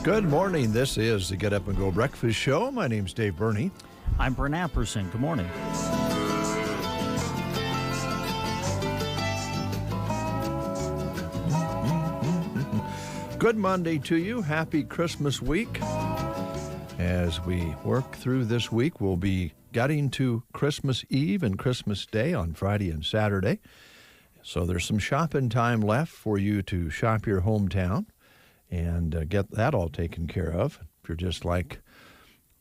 Good morning. This is the Get Up and Go Breakfast Show. My name's Dave Burney. I'm Brent Apperson. Good morning. Good Monday to you. Happy Christmas week. As we work through this week, we'll be getting to Christmas Eve and Christmas Day on Friday and Saturday. So there's some shopping time left for you to shop your hometown and get that all taken care of. If you're just like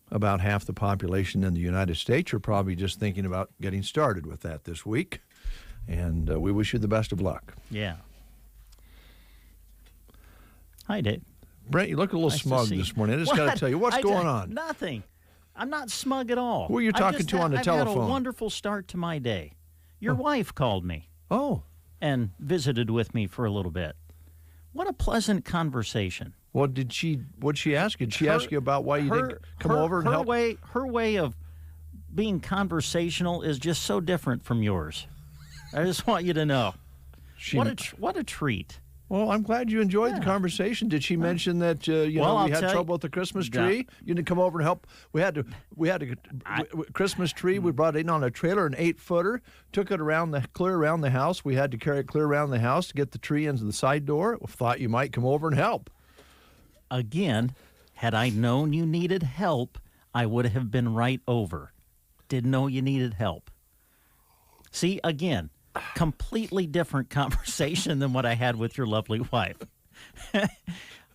about half the population in the United States, you're probably just thinking about getting started with that this week. And we wish you the best of luck. Yeah. Hi, Dave. Brent, you look a little smug this morning. I just got to tell you, what's going on? Nothing. I'm not smug at all. Who are you talking to on the telephone? I've had a wonderful start to my day. Your wife called me. Oh. And visited with me for a little bit. What a pleasant conversation. What'd she ask you? Did she ask you about why you didn't come over and help? Her way of being conversational is just so different from yours. I just want you to know. What a treat. Well, I'm glad you enjoyed the conversation. Did she mention that we had trouble with the Christmas tree? You didn't come over and help. We had a Christmas tree. We brought it in on a trailer, an 8-footer. Took it clear around the house. We had to carry it clear around the house to get the tree into the side door. Thought you might come over and help. Again, had I known you needed help, I would have been right over. Didn't know you needed help. See, again, completely different conversation than what I had with your lovely wife.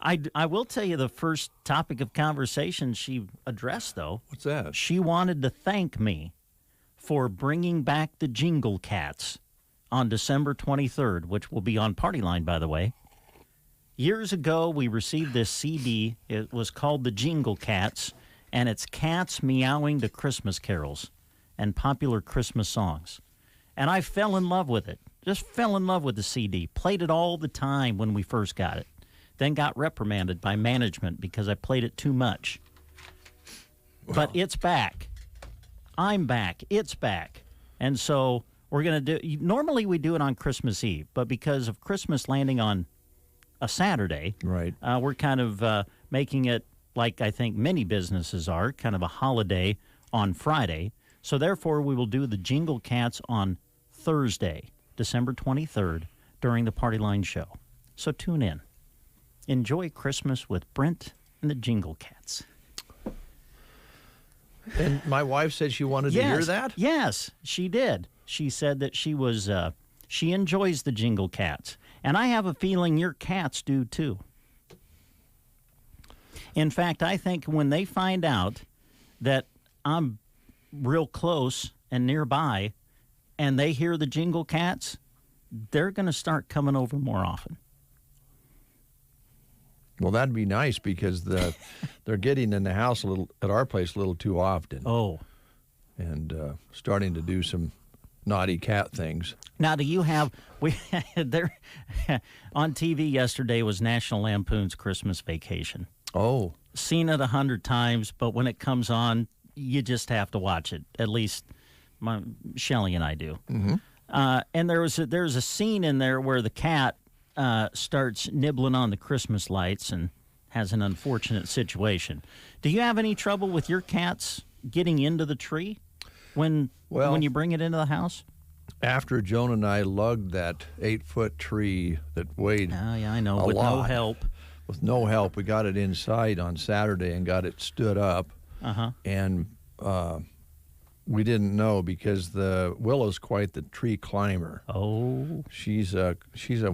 I will tell you the first topic of conversation she addressed, though. What's that? She wanted to thank me for bringing back the Jingle Cats on December 23rd, which will be on Party Line, by the way. Years ago, we received this CD. It was called the Jingle Cats, and it's cats meowing to Christmas carols and popular Christmas songs. And I fell in love with it. Just fell in love with the CD. Played it all the time when we first got it. Then got reprimanded by management because I played it too much. Wow. But it's back. I'm back. It's back. And so we're going to do... Normally we do it on Christmas Eve, but because of Christmas landing on a Saturday, right? We're kind of making it, like I think many businesses are, kind of a holiday on Friday. So therefore, we will do the Jingle Cats on Thursday, December 23rd, during the Party Line show. So tune in. Enjoy Christmas with Brent and the Jingle Cats. And my wife said she wanted to hear that? Yes, she did. She said that she enjoys the Jingle Cats. And I have a feeling your cats do too. In fact, I think when they find out that I'm real close and nearby, and they hear the Jingle Cats, they're going to start coming over more often. Well, that'd be nice because they're getting in the house at our place a little too often. Oh. And starting to do some naughty cat things. Now, do you have there on TV yesterday was National Lampoon's Christmas Vacation. Oh. Seen it 100 times, but when it comes on, you just have to watch it. At least Shelley and I do. Mm-hmm. And there's a scene in there where the cat starts nibbling on the Christmas lights and has an unfortunate situation. Do you have any trouble with your cats getting into the tree when you bring it into the house? After Joan and I lugged that 8-foot tree that weighed no help. With no help, we got it inside on Saturday and got it stood up. Uh-huh. And We didn't know because the Willow's quite the tree climber. Oh. She's one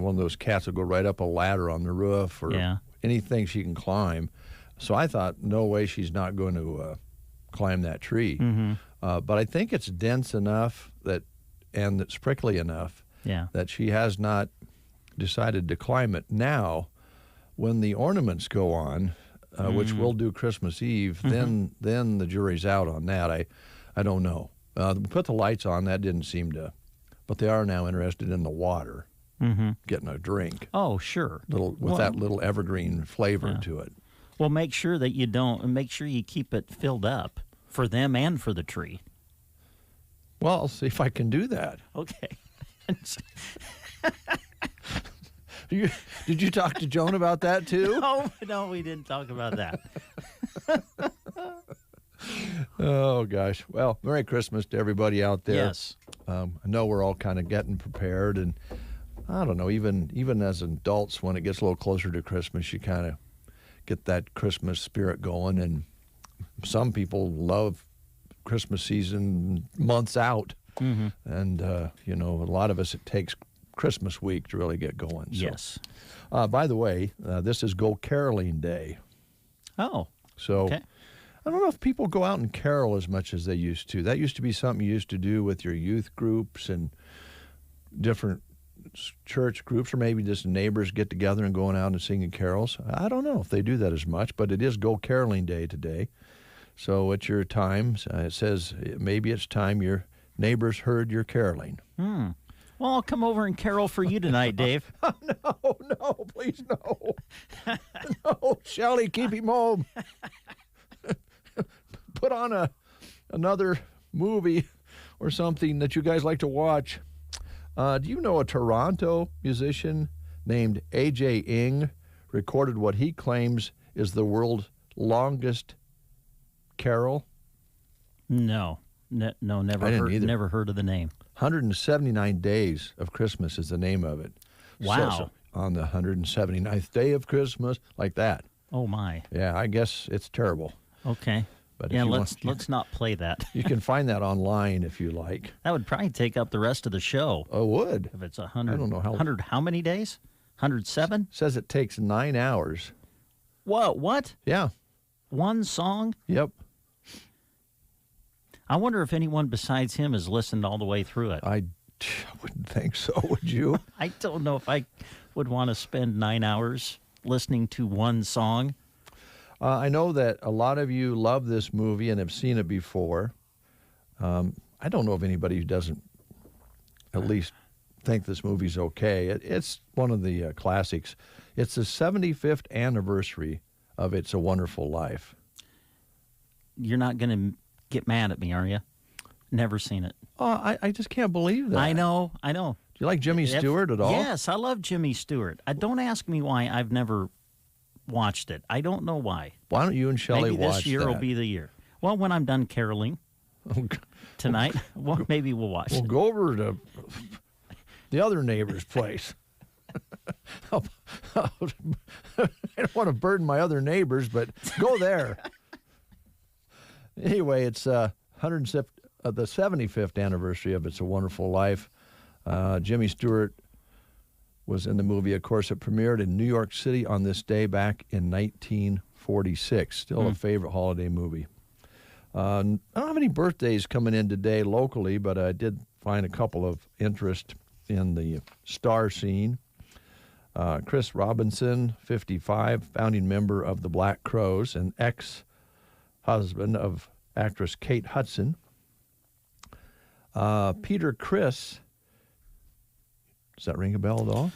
of those cats that go right up a ladder on the roof or anything she can climb. So I thought, no way she's not going to climb that tree. Mm-hmm. But I think it's dense enough and it's prickly enough that she has not decided to climb it. Now, when the ornaments go on, which we'll do Christmas Eve, then the jury's out on that. I don't know. We put the lights on. That didn't seem to, but they are now interested in the water, getting a drink. Oh, sure. That little evergreen flavor to it. Well, make sure that make sure you keep it filled up for them and for the tree. Well, I'll see if I can do that. Okay. Did you talk to Joan about that too? No, we didn't talk about that. Oh, gosh. Well, Merry Christmas to everybody out there. Yes. I know we're all kind of getting prepared, and I don't know, even as adults, when it gets a little closer to Christmas, you kind of get that Christmas spirit going, and some people love Christmas season months out. And, a lot of us, it takes Christmas week to really get going. So. Yes. By the way, this is Go Caroling Day. Oh. So okay. I don't know if people go out and carol as much as they used to. That used to be something you used to do with your youth groups and different church groups, or maybe just neighbors get together and going out and singing carols. I don't know if they do that as much, but it is Go Caroling Day today. So it's your time. It says maybe it's time your neighbors heard your caroling. Well, I'll come over and carol for you tonight, Dave. No, please no. No, Shelley, keep him home. Put on another movie or something that you guys like to watch. Do you know a Toronto musician named A.J. Ing recorded what he claims is the world's longest carol? No, never I didn't heard. either. Never heard of the name. 179 Days of Christmas is the name of it. Wow. So on the 179th day of Christmas, like that. Oh, my. Yeah, I guess it's terrible. Okay. But yeah, let's not play that. You can find that online if you like. That would probably take up the rest of the show. Oh, would. If it's 100. I don't know how. 100 how many days? 107? Says it takes 9 hours. What? Yeah. One song? Yep. I wonder if anyone besides him has listened all the way through it. I wouldn't think so, would you? I don't know if I would want to spend 9 hours listening to one song. I know that a lot of you love this movie and have seen it before. I don't know of anybody who doesn't at least think this movie's okay. It's one of the classics. It's the 75th anniversary of It's a Wonderful Life. You're not going to get mad at me, are you? Never seen it. Oh, I just can't believe that. I know. Do you like Jimmy Stewart at all? Yes, I love Jimmy Stewart. Don't ask me why I've never watched it. I don't know why. Why don't you and Shelley maybe watch this year that? will be the year. Well, when I'm done caroling tonight, maybe we'll watch We'll it. go over to the other neighbor's place. I don't want to burden my other neighbors, but go there. Anyway, it's the 75th anniversary of It's a Wonderful Life. Jimmy Stewart was in the movie. Of course, it premiered in New York City on this day back in 1946. Still a favorite holiday movie. I don't have any birthdays coming in today locally, but I did find a couple of interest in the star scene. Chris Robinson, 55, founding member of the Black Crowes and ex-husband of actress Kate Hudson. Peter Criss, does that ring a bell at all?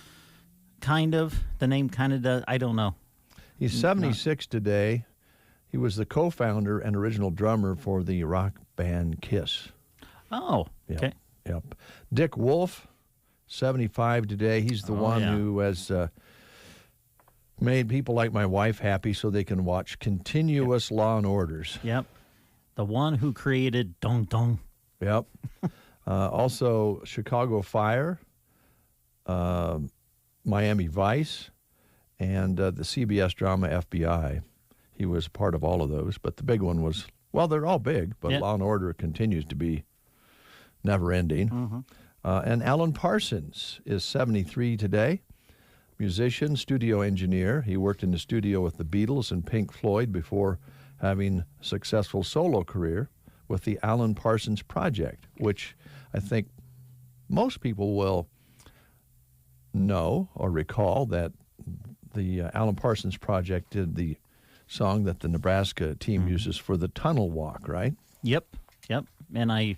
Kind of. The name kind of does. I don't know. He's 76 today. He was the co-founder and original drummer for the rock band Kiss. Oh, okay. Yep. Dick Wolf, 75 today. He's the one who has made people like my wife happy so they can watch continuous Law and Orders. Yep. The one who created Dong Dong. Yep. Also, Chicago Fire, Miami Vice, and the CBS drama FBI. He was part of all of those, but the big one was Well, they're all big, but Yeah. Law and Order continues to be never-ending. Mm-hmm. And Alan Parsons is 73 today. Musician, studio engineer. He worked in the studio with the Beatles and Pink Floyd before having a successful solo career with the Alan Parsons Project, which I think most people will know or recall that the Alan Parsons Project did the song that the Nebraska team uses for the tunnel walk, right? Yep. And I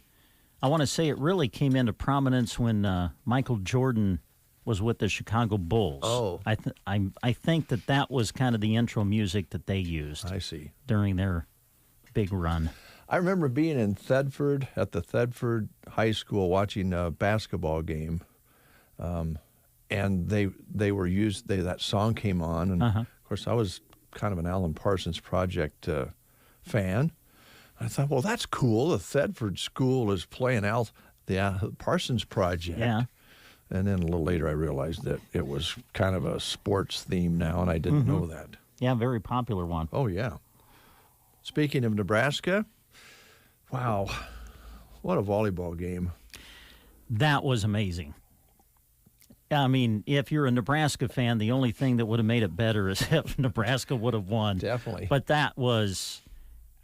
want to say it really came into prominence when Michael Jordan was with the Chicago Bulls. Oh. I think that was kind of the intro music that they used I see. during their big run. I remember being in Thedford at the Thedford High School watching a basketball game, and they were used. That song came on, and of course I was kind of an Alan Parsons Project fan. I thought, well, that's cool. The Thedford School is playing the Parsons Project. Yeah. And then a little later, I realized that it was kind of a sports theme now, and I didn't know that. Yeah, very popular one. Oh, yeah. Speaking of Nebraska, wow, what a volleyball game. That was amazing. I mean, if you're a Nebraska fan, the only thing that would have made it better is if Nebraska would have won. Definitely. But that was,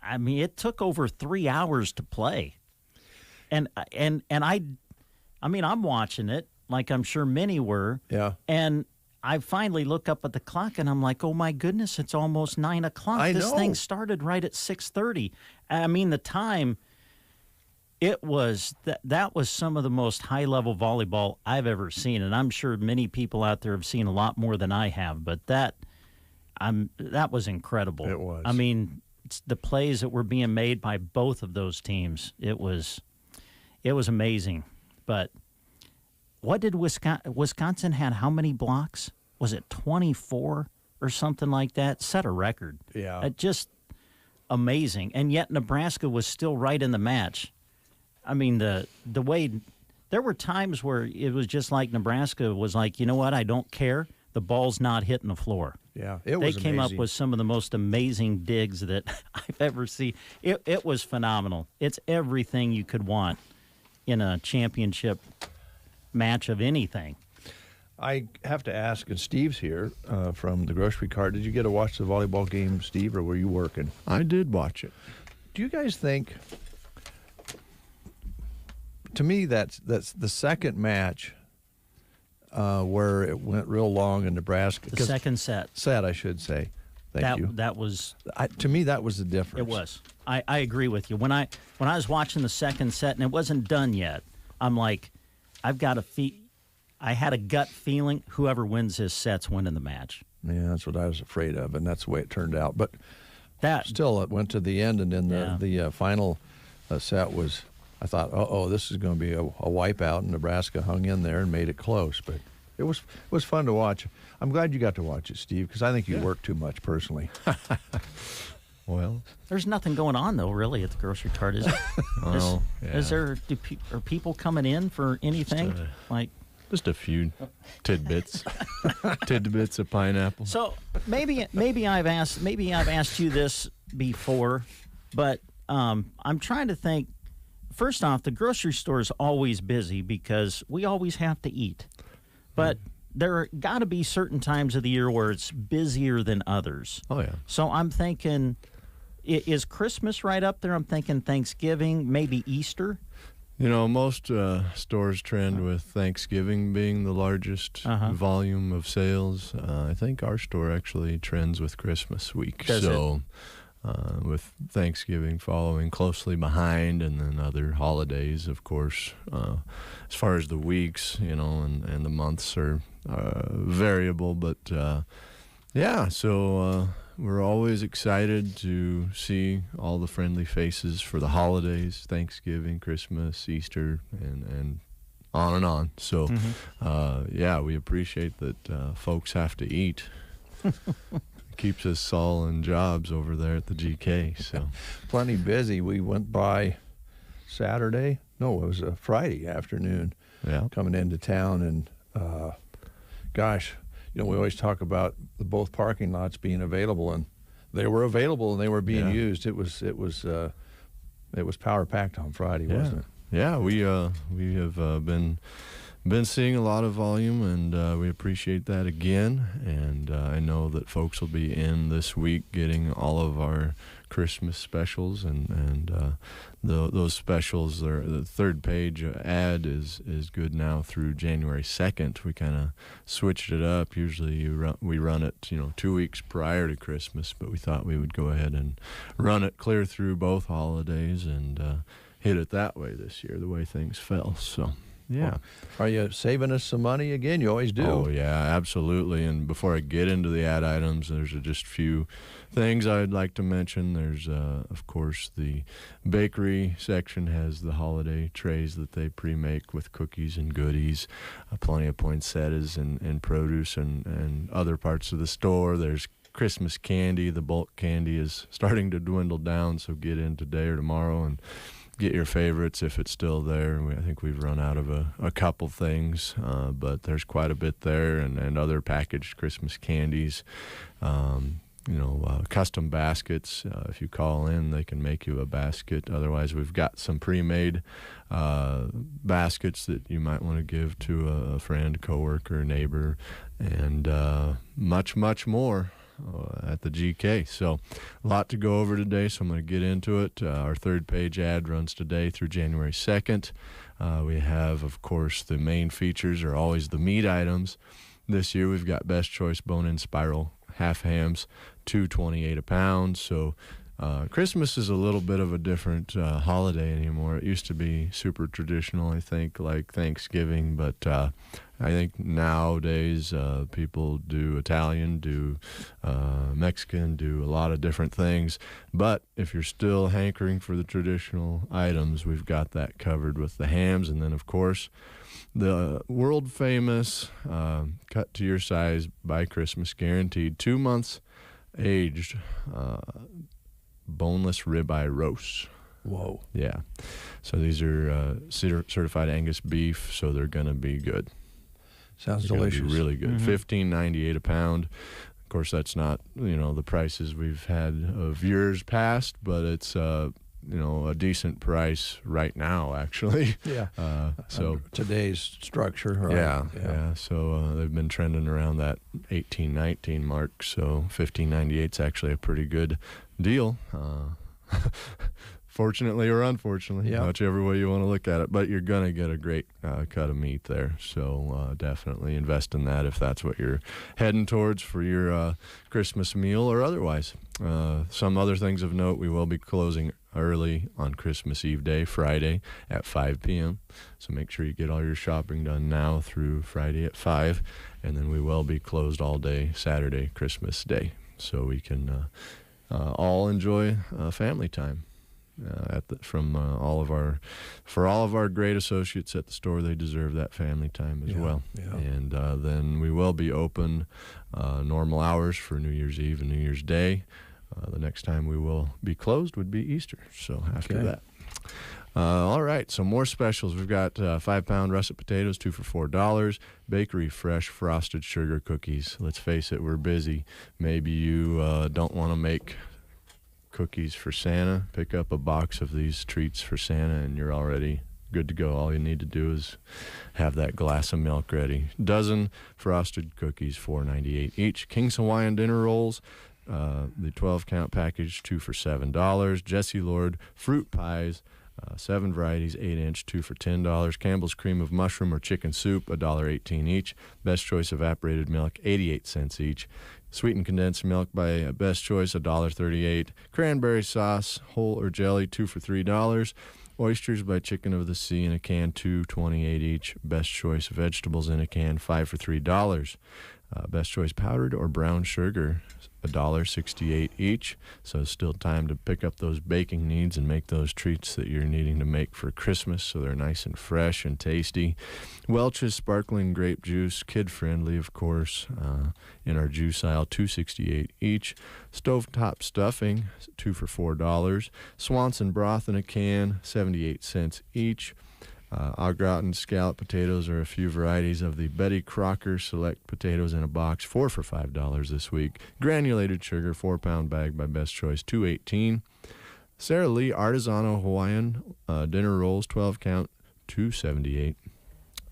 I mean, it took over 3 hours to play. And I mean, I'm watching it, like I'm sure many were. Yeah. And I finally look up at the clock, and I'm like, oh, my goodness, it's almost 9 o'clock. I This know. thing started right at 6:30. I mean, the time, it was, that was some of the most high-level volleyball I've ever seen, and I'm sure many people out there have seen a lot more than I have, but that was incredible. It was. I mean, the plays that were being made by both of those teams, it was amazing. But what did Wisconsin had how many blocks? Was it 24 or something like that? Set a record. Yeah. Just amazing. And yet Nebraska was still right in the match. I mean, the way there were times where it was just like Nebraska was like, you know what? I don't care. The ball's not hitting the floor. Yeah, it was They came amazing. up with some of the most amazing digs that I've ever seen. It was phenomenal. It's everything you could want in a championship match of anything. I have to ask, and Steve's here from the grocery cart. Did you get to watch the volleyball game, Steve, or were you working? I did watch it. Do you guys think? To me, that's the second match where it went real long in Nebraska. The second set. I should say. Thank you. That was. To me, that was the difference. It was. I agree with you. When I was watching the second set and it wasn't done yet, I'm like, I've got I had a gut feeling whoever wins this set's winning the match. Yeah, that's what I was afraid of, and that's the way it turned out. But That still, it went to the end, and then Yeah. the final set was. I thought, this is going to be a wipeout, and Nebraska hung in there and made it close. But it was fun to watch. I'm glad you got to watch it, Steve, because I think you work too much personally. Well, there's nothing going on though, really, at the grocery cart, is it? Is there? Are people coming in for anything? just a few tidbits, tidbits of pineapple. So maybe I've asked you this before, but I'm trying to think. First off, the grocery store is always busy because we always have to eat. But there got to be certain times of the year where it's busier than others. Oh, yeah. So I'm thinking, is Christmas right up there? I'm thinking Thanksgiving, maybe Easter. You know, most stores trend with Thanksgiving being the largest volume of sales. I think our store actually trends with Christmas week. Does it? With Thanksgiving following closely behind, and then other holidays, of course. As far as the weeks, you know, and the months are variable, but so we're always excited to see all the friendly faces for the holidays, Thanksgiving, Christmas, Easter, and on and on. So, we appreciate that folks have to eat. Keeps us all in jobs over there at the GK. So Plenty busy. We went by Saturday. No, it was a Friday afternoon. Yeah. Coming into town, and we always talk about both parking lots being available, and they were available and they were being Yeah. used. It was power packed on Friday, wasn't it? Yeah, we have been seeing a lot of volume, and we appreciate that again. And I know that folks will be in this week getting all of our Christmas specials, and those specials. The third page ad is good now through January 2nd. We kind of switched it up. Usually we run it 2 weeks prior to Christmas, but we thought we would go ahead and run it clear through both holidays and hit it that way this year, the way things fell. So, yeah. Well, are you saving us some money again? You always do. Oh, yeah, absolutely. And before I get into the ad items, there's just a few things I'd like to mention. There's, of course, the bakery section has the holiday trays that they pre-make with cookies and goodies, plenty of poinsettias and produce and other parts of the store. There's Christmas candy. The bulk candy is starting to dwindle down, so get in today or tomorrow and get your favorites if it's still there. I think we've run out of a couple things, but there's quite a bit there, and other packaged Christmas candies. Custom baskets. If you call in, they can make you a basket. Otherwise, we've got some pre-made baskets that you might want to give to a friend, coworker, neighbor, and much, much more at the GK. So a lot to go over today, so I'm going to get into it. Our third page ad runs today through January 2nd. We have, of course, the main features are always the meat items. This year we've got Best Choice bone-in spiral half hams, $2.28 a pound. So Christmas is a little bit of a different holiday anymore. It used to be super traditional, I think, like Thanksgiving, but I think nowadays people do Italian, do Mexican, do a lot of different things. But if you're still hankering for the traditional items, we've got that covered with the hams. And then, of course, the world-famous cut to your size by Christmas guaranteed 2 months aged boneless ribeye roasts. Whoa. Yeah. So these are certified Angus beef, so they're going to be good. Sounds They're delicious. gonna be really good. $15.98 a pound. Of course, that's not the prices we've had of years past, but it's a decent price right now, actually. Yeah. So today's structure. Right? Yeah. So they've been trending around that 18-19 mark. So $15.98 is actually a pretty good deal. Fortunately or unfortunately, whichever way you want to look at it. But you're going to get a great cut of meat there. So definitely invest in that if that's what you're heading towards for your Christmas meal or otherwise. Some other things of note, we will be closing early on Christmas Eve day, Friday at 5 p.m. So make sure you get all your shopping done now through Friday at 5. And then we will be closed all day Saturday, Christmas Day. So we can all enjoy family time. For all of our great associates at the store, they deserve that family time as well. Yeah. And then we will be open normal hours for New Year's Eve and New Year's Day. The next time we will be closed would be Easter. So after that. All right, so more specials. We've got 5-pound russet potatoes, 2 for $4. Bakery fresh frosted sugar cookies. Let's face it, we're busy. Maybe you don't want to make cookies for Santa. Pick up a box of these treats for Santa and you're already good to go. All you need to do is have that glass of milk ready. Dozen frosted cookies, $4.98 each. King's Hawaiian dinner rolls, the 12-count package, 2 for $7. Jessie Lord fruit pies, 7 varieties, 8-inch, 2 for $10. Campbell's cream of mushroom or chicken soup, $1.18 each. Best Choice evaporated milk, 88 cents each. Sweetened condensed milk by Best Choice, $1.38. Cranberry sauce, whole or jelly, 2 for $3. Oysters by Chicken of the Sea in a can, $2.28 each. Best Choice vegetables in a can, 5 for $3. Best Choice powdered or brown sugar, $1.68 each. So it's still time to pick up those baking needs and make those treats that you're needing to make for Christmas so they're nice and fresh and tasty. Welch's sparkling grape juice, kid-friendly, of course, in our juice aisle, $2.68 each. Stovetop stuffing, 2 for $4. Swanson broth in a can, 78 cents each. Au gratin scallop potatoes are a few varieties of the Betty Crocker Select potatoes in a box, 4 for $5 this week. Granulated sugar, 4-pound bag by Best Choice, $2.18. Sara Lee Artisanal Hawaiian dinner rolls, 12 count, $2.78.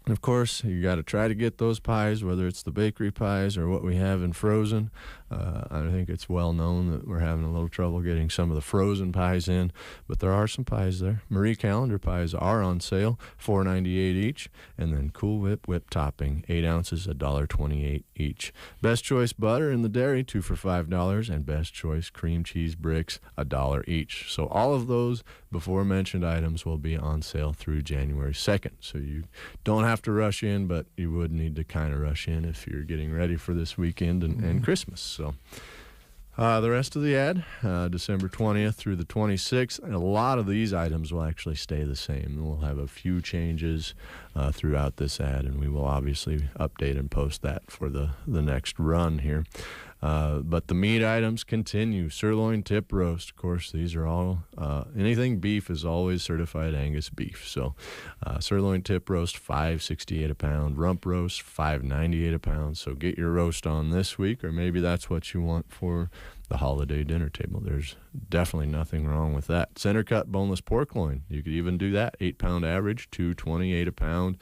And of course, you got to try to get those pies, whether it's the bakery pies or what we have in frozen. I think it's well known that we're having a little trouble getting some of the frozen pies in, but there are some pies there. Marie Callender pies are on sale, $4.98 each, and then Cool Whip topping, 8 ounces, $1.28 each. Best Choice butter in the dairy, 2 for $5, and Best Choice cream cheese bricks, $1 each. So all of those before mentioned items will be on sale through January 2nd. So you don't have to rush in, but you would need to kind of rush in if you're getting ready for this weekend and Christmas. So the rest of the ad, December 20th through the 26th, and a lot of these items will actually stay the same. We'll have a few changes throughout this ad, and we will obviously update and post that for the next run here. But the meat items continue. Sirloin Tip Roast, of course, these are all, anything beef is always certified Angus beef. So Sirloin Tip Roast, $5.68 a pound. Rump Roast, $5.98 a pound. So get your roast on this week, or maybe that's what you want for the holiday dinner table. There's definitely nothing wrong with that. Center cut boneless pork loin, you could even do that. 8-pound average, $2.28 a pound.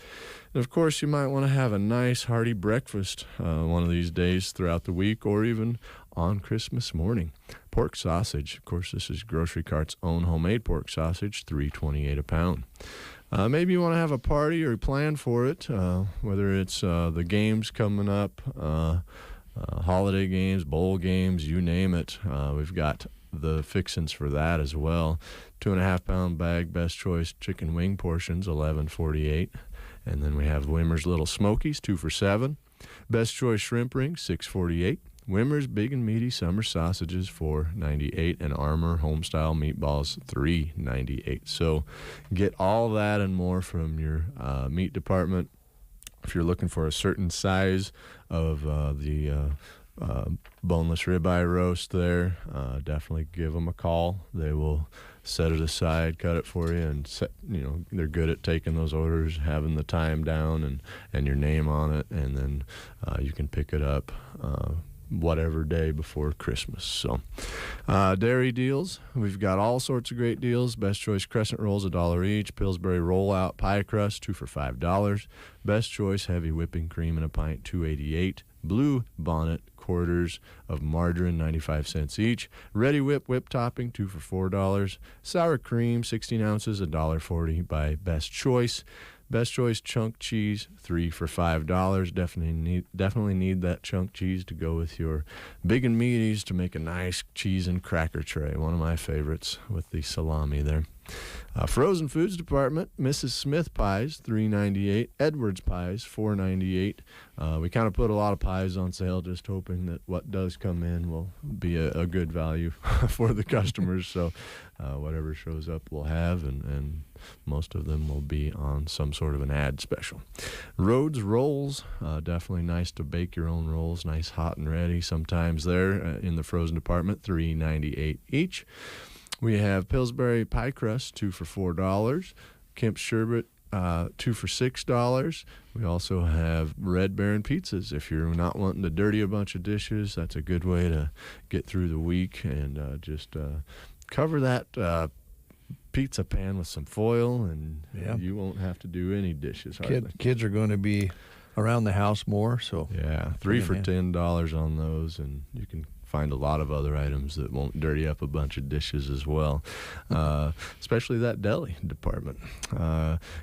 And of course, you might want to have a nice hearty breakfast one of these days throughout the week, or even on Christmas morning. Pork sausage, of course, this is Grocery Cart's own homemade pork sausage, $3.28 a pound. Maybe you want to have a party or plan for it, whether it's the games coming up, holiday games, bowl games, you name it. We've got the fixins for that as well. 2.5-pound bag, Best Choice chicken wing portions, $11.48. And then we have Wimmer's Little Smokies, 2 for $7. Best Choice shrimp rings, $6.48. Wimmer's Big and Meaty Summer Sausages, $4.98, and Armour Homestyle Meatballs, $3.98. So get all that and more from your meat department. If you're looking for a certain size of the boneless ribeye roast there, definitely give them a call. They will set it aside, cut it for you, and they're good at taking those orders, having the time down and your name on it, and then you can pick it up whatever day before Christmas. So dairy deals, we've got all sorts of great deals. Best Choice crescent rolls, $1 each. Pillsbury rollout pie crust, 2 for $5. Best Choice heavy whipping cream in a pint, $2.88. Blue Bonnet quarters of margarine, 95 cents each. Ready whip topping, 2 for $4. Sour cream, 16 ounces, $1.40 by Best Choice. Best Choice chunk cheese, 3 for $5. Definitely need that chunk cheese to go with your big and meaties to make a nice cheese and cracker tray. One of my favorites with the salami there. Frozen foods department, Mrs. Smith pies, $3.98. Edwards pies, $4.98. We kind of put a lot of pies on sale, just hoping that what does come in will be a good value for the customers. So whatever shows up we'll have, and most of them will be on some sort of an ad special. Rhodes rolls, definitely nice to bake your own rolls, nice hot and ready sometimes there in the frozen department, $3.98 each. We have Pillsbury Pie Crust, 2 for $4. Kemp's Sherbet, 2 for $6. We also have Red Baron pizzas. If you're not wanting to dirty a bunch of dishes, that's a good way to get through the week and just cover that pizza pan with some foil, and you won't have to do any dishes. Kids are going to be around the house more, so yeah, 3 for $10 on those, and you can find a lot of other items that won't dirty up a bunch of dishes as well, especially that deli department.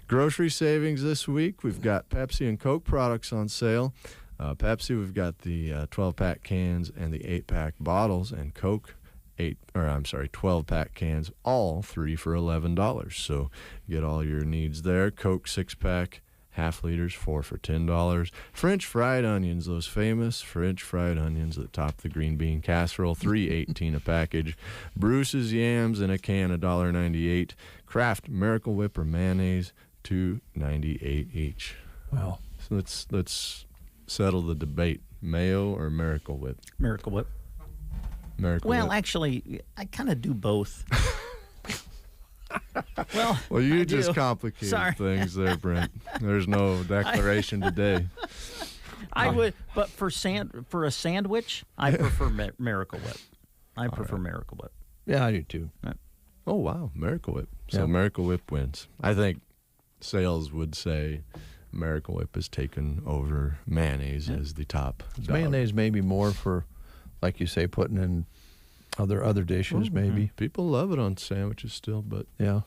Grocery savings this week, we've got Pepsi and Coke products on sale. Pepsi, we've got the 12-pack cans and the 8-pack bottles, and Coke 12-pack cans, all 3 for $11. So get all your needs there. Coke 6-pack, half liters, 4 for $10. French fried onions, those famous French fried onions that top the green bean casserole, $3.18 a package. Bruce's yams in a can, $1.98. Kraft Miracle Whip or mayonnaise, $2.98 each. Wow. So let's settle the debate. Mayo or Miracle Whip? Miracle Whip. Miracle Whip. Actually, I kind of do both. Well, you I just do. complicated Sorry. things there, Brent. There's no declaration today. I would, but for a sandwich, I prefer Miracle Whip. I prefer Miracle Whip. Yeah, I do too. Oh, wow. Miracle Whip. So Yeah. Miracle Whip wins. I think sales would say Miracle Whip has taken over mayonnaise as the top dog. Mayonnaise maybe more for, like you say, putting in other dishes maybe. People love it on sandwiches still, but Yeah.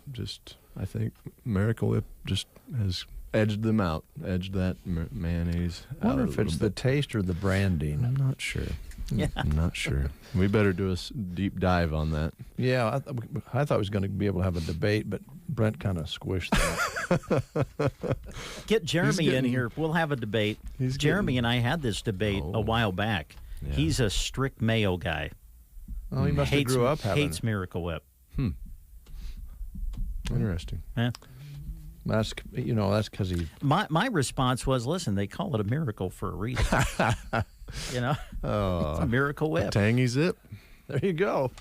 I think Miracle Whip just has edged them out, edged that mayonnaise I wonder out if a it's little the bit. taste or the branding. I'm not sure. Yeah. I'm not sure. We better do a deep dive on that. Yeah, I thought I was going to be able to have a debate, but Brent kind of squished that. Get Jeremy in getting- here. We'll have a debate. He's Jeremy getting- and I had this debate a while back. Yeah. He's a strict mayo guy. Oh, he must have Hates, grew up having hates Miracle Whip. Interesting. Yeah. That's because he. My response was, listen, they call it a miracle for a reason. It's a Miracle Whip. Tangy Zip. There you go.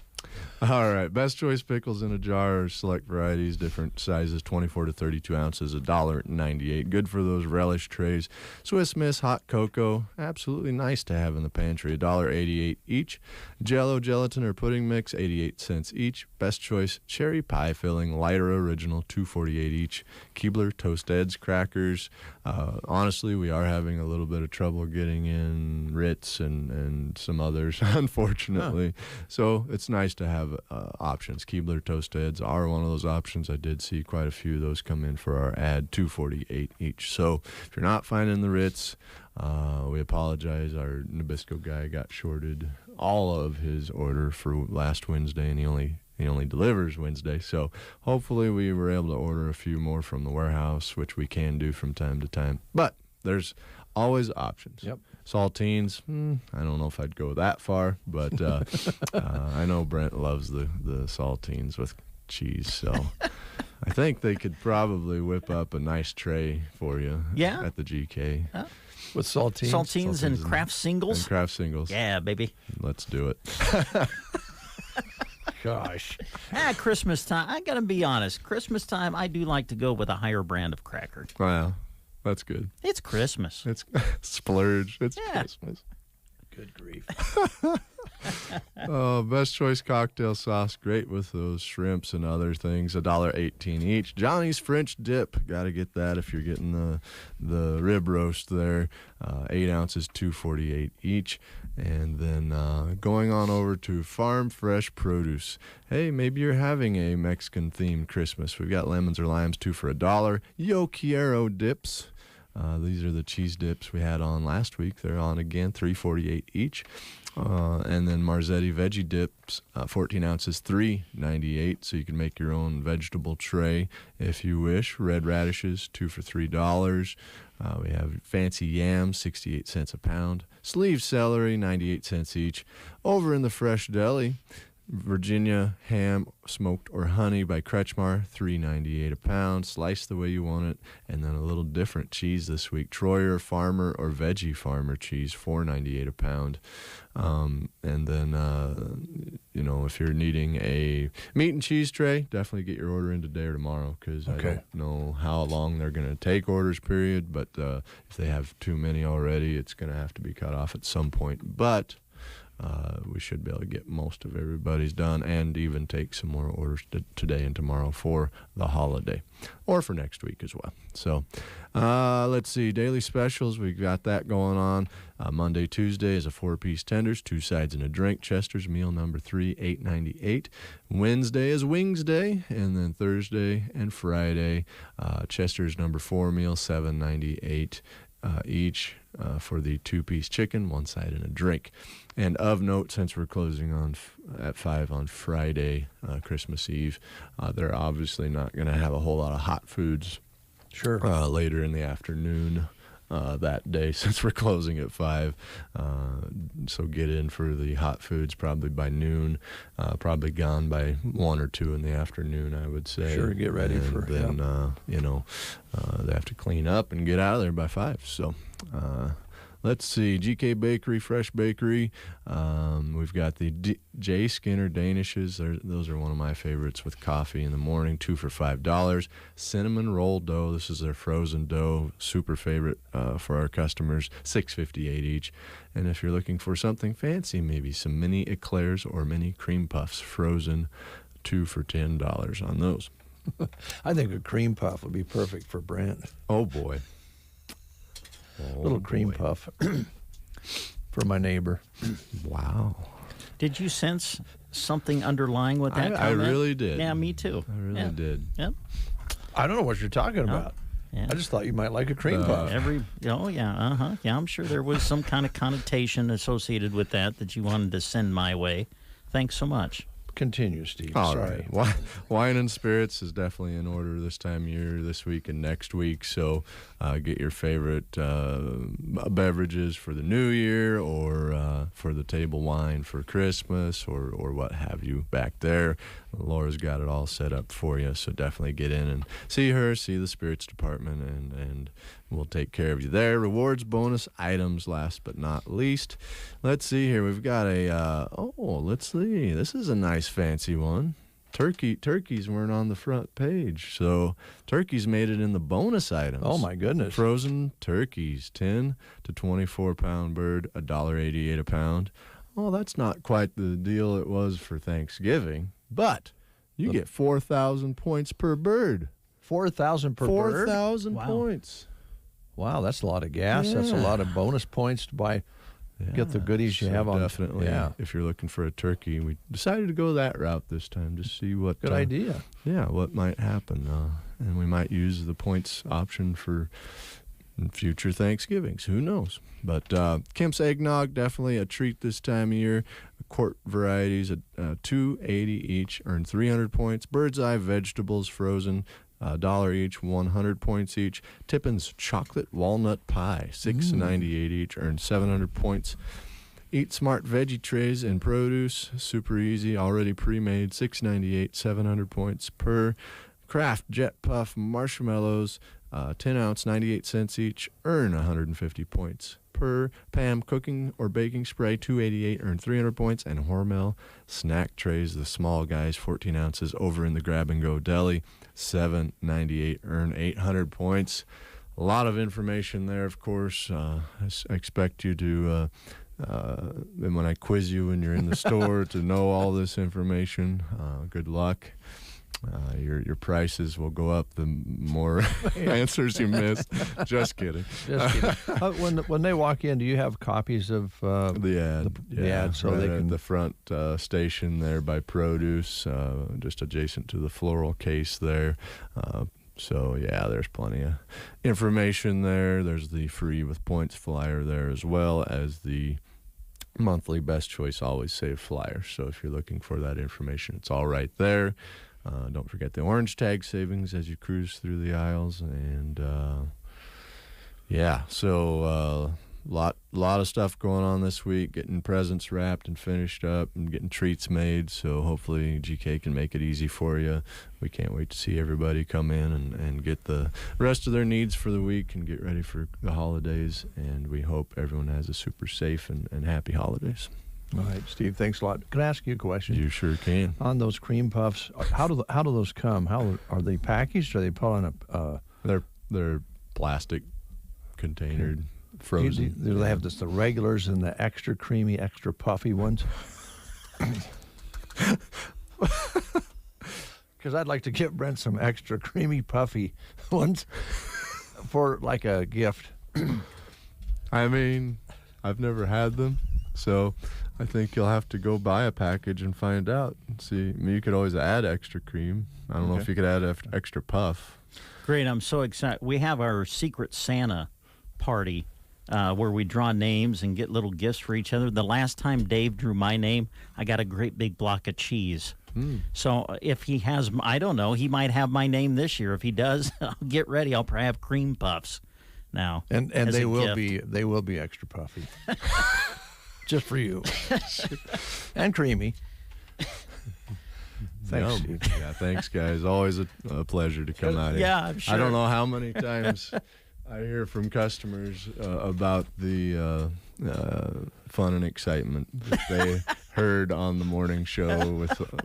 All right, best choice pickles in a jar, select varieties, different sizes, 24 to 32 ounces, $1.98. Good for those relish trays. Swiss Miss hot cocoa, absolutely nice to have in the pantry, $1.88 each. Jell-O gelatin or pudding mix, 88 cents each. Best choice cherry pie filling, lighter original, $2.48 each. Keebler toast eds, crackers. Honestly, we are having a little bit of trouble getting in Ritz and some others, unfortunately. So it's nice to have options. Keebler toast eds are one of those options. I did see quite a few of those come in for our ad, $2.48 each. So if you're not finding the Ritz, we apologize. Our Nabisco guy got shorted all of his order for last Wednesday, and he only delivers Wednesday. So hopefully we were able to order a few more from the warehouse, which we can do from time to time. But there's always options. Yep. Saltines, I don't know if I'd go that far, but I know Brent loves the saltines with cheese, so I think they could probably whip up a nice tray for you at the GK. With saltines. Saltines and Kraft singles. And Kraft singles. Yeah, baby. Let's do it. Gosh. Christmas time. I got to be honest. Christmas time, I do like to go with a higher brand of cracker. Wow, that's good. It's Christmas. It's splurge. It's Yeah. Christmas. Good grief. Best choice cocktail sauce, great with those shrimps and other things, $1.18 each. Johnny's French dip, got to get that if you're getting the rib roast there. 8 ounces, $2.48 each. And then going on over to Farm Fresh Produce. Hey, maybe you're having a Mexican-themed Christmas. We've got lemons or limes, 2 for $1. Yo Quiero dips. These are the cheese dips we had on last week. They're on again, $3.48 each. And then Marzetti veggie dips, 14 ounces, $3.98. So you can make your own vegetable tray if you wish. Red radishes, 2 for $3. We have fancy yams, 68 cents a pound. Sleeve celery, 98 cents each. Over in the Fresh Deli, Virginia ham, smoked or honey by Kretschmar, $3.98 a pound. Slice the way you want it. And then a little different cheese this week. Troyer Farmer or Veggie Farmer cheese, $4.98 a pound. And then, if you're needing a meat and cheese tray, definitely get your order in today or tomorrow, because I don't know how long they're going to take orders, period. But if they have too many already, it's going to have to be cut off at some point. But we should be able to get most of everybody's done and even take some more orders today and tomorrow for the holiday or for next week as well. So let's see. Daily specials, we've got that going on. Monday, Tuesday is a 4-piece tenders, 2 sides and a drink. Chester's meal number 3, $8.98. Wednesday is Wings Day. And then Thursday and Friday, Chester's number 4 meal, $7.98 each. For the 2-piece chicken, 1 side and a drink. And of note, since we're closing on at 5 on Friday, Christmas Eve, they're obviously not going to have a whole lot of hot foods later in the afternoon that day, since we're closing at 5. So get in for the hot foods probably by noon, probably gone by 1 or 2 in the afternoon, I would say. Sure, get ready for it. Then, they have to clean up and get out of there by 5. So Let's see, GK Bakery, Fresh Bakery. We've got the J. Skinner Danishes. Those are one of my favorites with coffee in the morning, 2 for $5. Cinnamon roll dough. This is their frozen dough, super favorite for our customers, $6.58 each. And if you're looking for something fancy, maybe some mini eclairs or mini cream puffs, frozen, 2 for $10 on those. I think a cream puff would be perfect for Brent. Oh, boy. Little cream puff for my neighbor. Wow. Did you sense something underlying with that comment? I really did. Yeah, me too. I really did. Yep. I don't know what you're talking about. Yeah. I just thought you might like a cream puff. Yeah, I'm sure there was some kind of connotation associated with that you wanted to send my way. Thanks so much. Continue, Steve. All Sorry. right. Wine and spirits is definitely in order this time of year, this week and next week. So get your favorite beverages for the new year or for the table wine for Christmas or what have you back there. Laura's got it all set up for you. So definitely get in and see her, see the spirits department, and we'll take care of you there. Rewards, bonus items, last but not least. Let's see here. We've got let's see. This is a nice fancy one. Turkeys weren't on the front page. So turkeys made it in the bonus items. Oh, my goodness. Frozen turkeys, 10 to 24-pound bird, $1.88 a pound. Well, that's not quite the deal it was for Thanksgiving, but you get 4,000 points per bird. 4,000 per bird? 4,000 points. Wow, that's a lot of gas. That's a lot of bonus points to buy. Get the goodies you have on. Definitely. Yeah. If you're looking for a turkey, we decided to go that route this time. Just see what. Good idea. Yeah, what might happen, and we might use the points option for future Thanksgivings. Who knows? But Kemp's eggnog, definitely a treat this time of year. Quart varieties at $2.80 each, earn 300 points. Bird's Eye vegetables, frozen, $1 each, 100 points each. Tippin's chocolate walnut pie, $6.98 each, earn 700 points. Eat Smart veggie trays and produce, super easy, already pre-made, $6.98, 700 points per. Kraft Jet Puff marshmallows, 10 ounce, 98 cents each, earn 150 points per. Pam cooking or baking spray, $2.88, earn 300 points. And Hormel snack trays, the small guys, 14 ounces, over in the Grab and Go Deli, $7.98, earn 800 points. A lot of information there, of course. I expect you to, when I quiz you when you're in the store, to know all this information. Good luck. Your prices will go up the more answers you miss. Just kidding. Just kidding. When they walk in, do you have copies of the ad? The ad, so right they can at the front station there by produce, just adjacent to the floral case there. So yeah, there's plenty of information there. There's the free with points flyer there, as well as the monthly Best Choice Always Save flyer. So if you're looking for that information, it's all right there. Don't forget the orange tag savings as you cruise through the aisles. And so lot of stuff going on this week, getting presents wrapped and finished up and getting treats made. So hopefully GK can make it easy for you. We can't wait to see everybody come in and get the rest of their needs for the week and get ready for the holidays. And we hope everyone has a super safe and happy holidays. All right, Steve, thanks a lot. Can I ask you a question? You sure can. On those cream puffs, how do those come? How are they packaged? Or are they put on a? They're plastic containered, frozen. Do they have the regulars and the extra creamy, extra puffy ones? Because I'd like to give Brent some extra creamy, puffy ones for like a gift. I mean, I've never had them, so I think you'll have to go buy a package and find out. See, I mean, you could always add extra cream. I don't know if you could add extra puff. Great, I'm so excited. We have our Secret Santa party where we draw names and get little gifts for each other. The last time Dave drew my name, I got a great big block of cheese. So if he has, I don't know, he might have my name this year. If he does, I'll get ready. I'll probably have cream puffs now. And they will be extra puffy. Just for you. And creamy. Thanks, Steve. Yeah, thanks, guys. Always a pleasure to come out here. Yeah, I'm sure. I don't know how many times I hear from customers about the fun and excitement that they heard on the morning show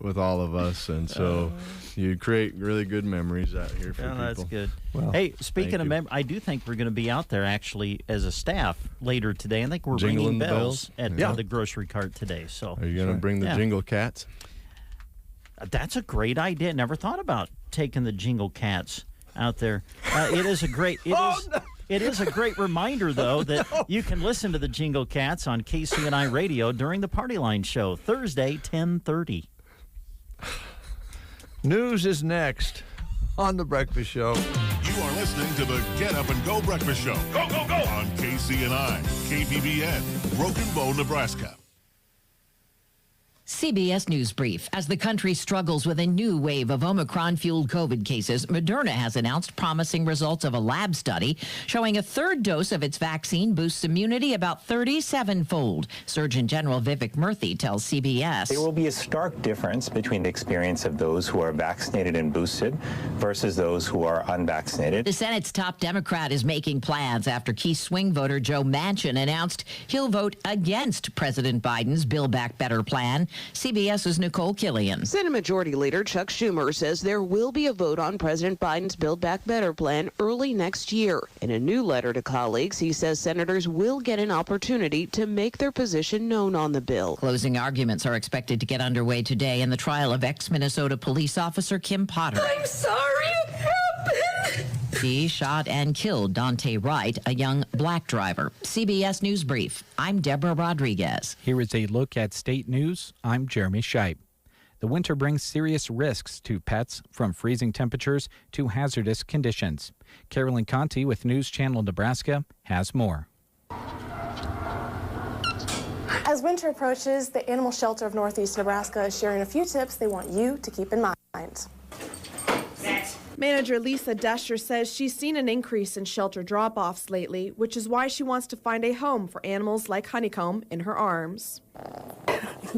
with all of us, and so you create really good memories out here for people. That's good. Well, hey, speaking of memories, I do think we're going to be out there actually as a staff later today. I think we're Jingling ringing the bells bells? at the grocery cart today. So Are you going to bring the jingle cats? That's a great idea. Never thought about taking the jingle cats out there. It is a great. It is a great reminder, though, that you can listen to the Jingle Cats on KCNI Radio during the Party Line Show, Thursday, 10:30. News is next on The Breakfast Show. You are listening to the Get Up and Go Breakfast Show. Go, go, go! On KCNI, KPBN, Broken Bow, Nebraska. CBS News Brief. As the country struggles with a new wave of Omicron-fueled COVID cases, Moderna has announced promising results of a lab study showing a third dose of its vaccine boosts immunity about 37-fold. Surgeon General Vivek Murthy tells CBS. There will be a stark difference between the experience of those who are vaccinated and boosted versus those who are unvaccinated. The Senate's top Democrat is making plans after key swing voter Joe Manchin announced he'll vote against President Biden's Build Back Better plan. CBS's Nicole Killian. Senate Majority Leader Chuck Schumer says there will be a vote on President Biden's Build Back Better plan early next year. In a new letter to colleagues, he says senators will get an opportunity to make their position known on the bill. Closing arguments are expected to get underway today in the trial of ex-Minnesota police officer Kim Potter. I'm sorry it happened. He shot and killed Dante Wright, a young black driver. CBS News Brief. I'm Deborah Rodriguez. Here is a look at state news. I'm Jeremy Scheib. The winter brings serious risks to pets, from freezing temperatures to hazardous conditions. Carolyn Conti with News Channel Nebraska has more. As winter approaches, the Animal Shelter of Northeast Nebraska is sharing a few tips they want you to keep in mind. Manager Lisa Desher says she's seen an increase in shelter drop-offs lately, which is why she wants to find a home for animals like Honeycomb in her arms.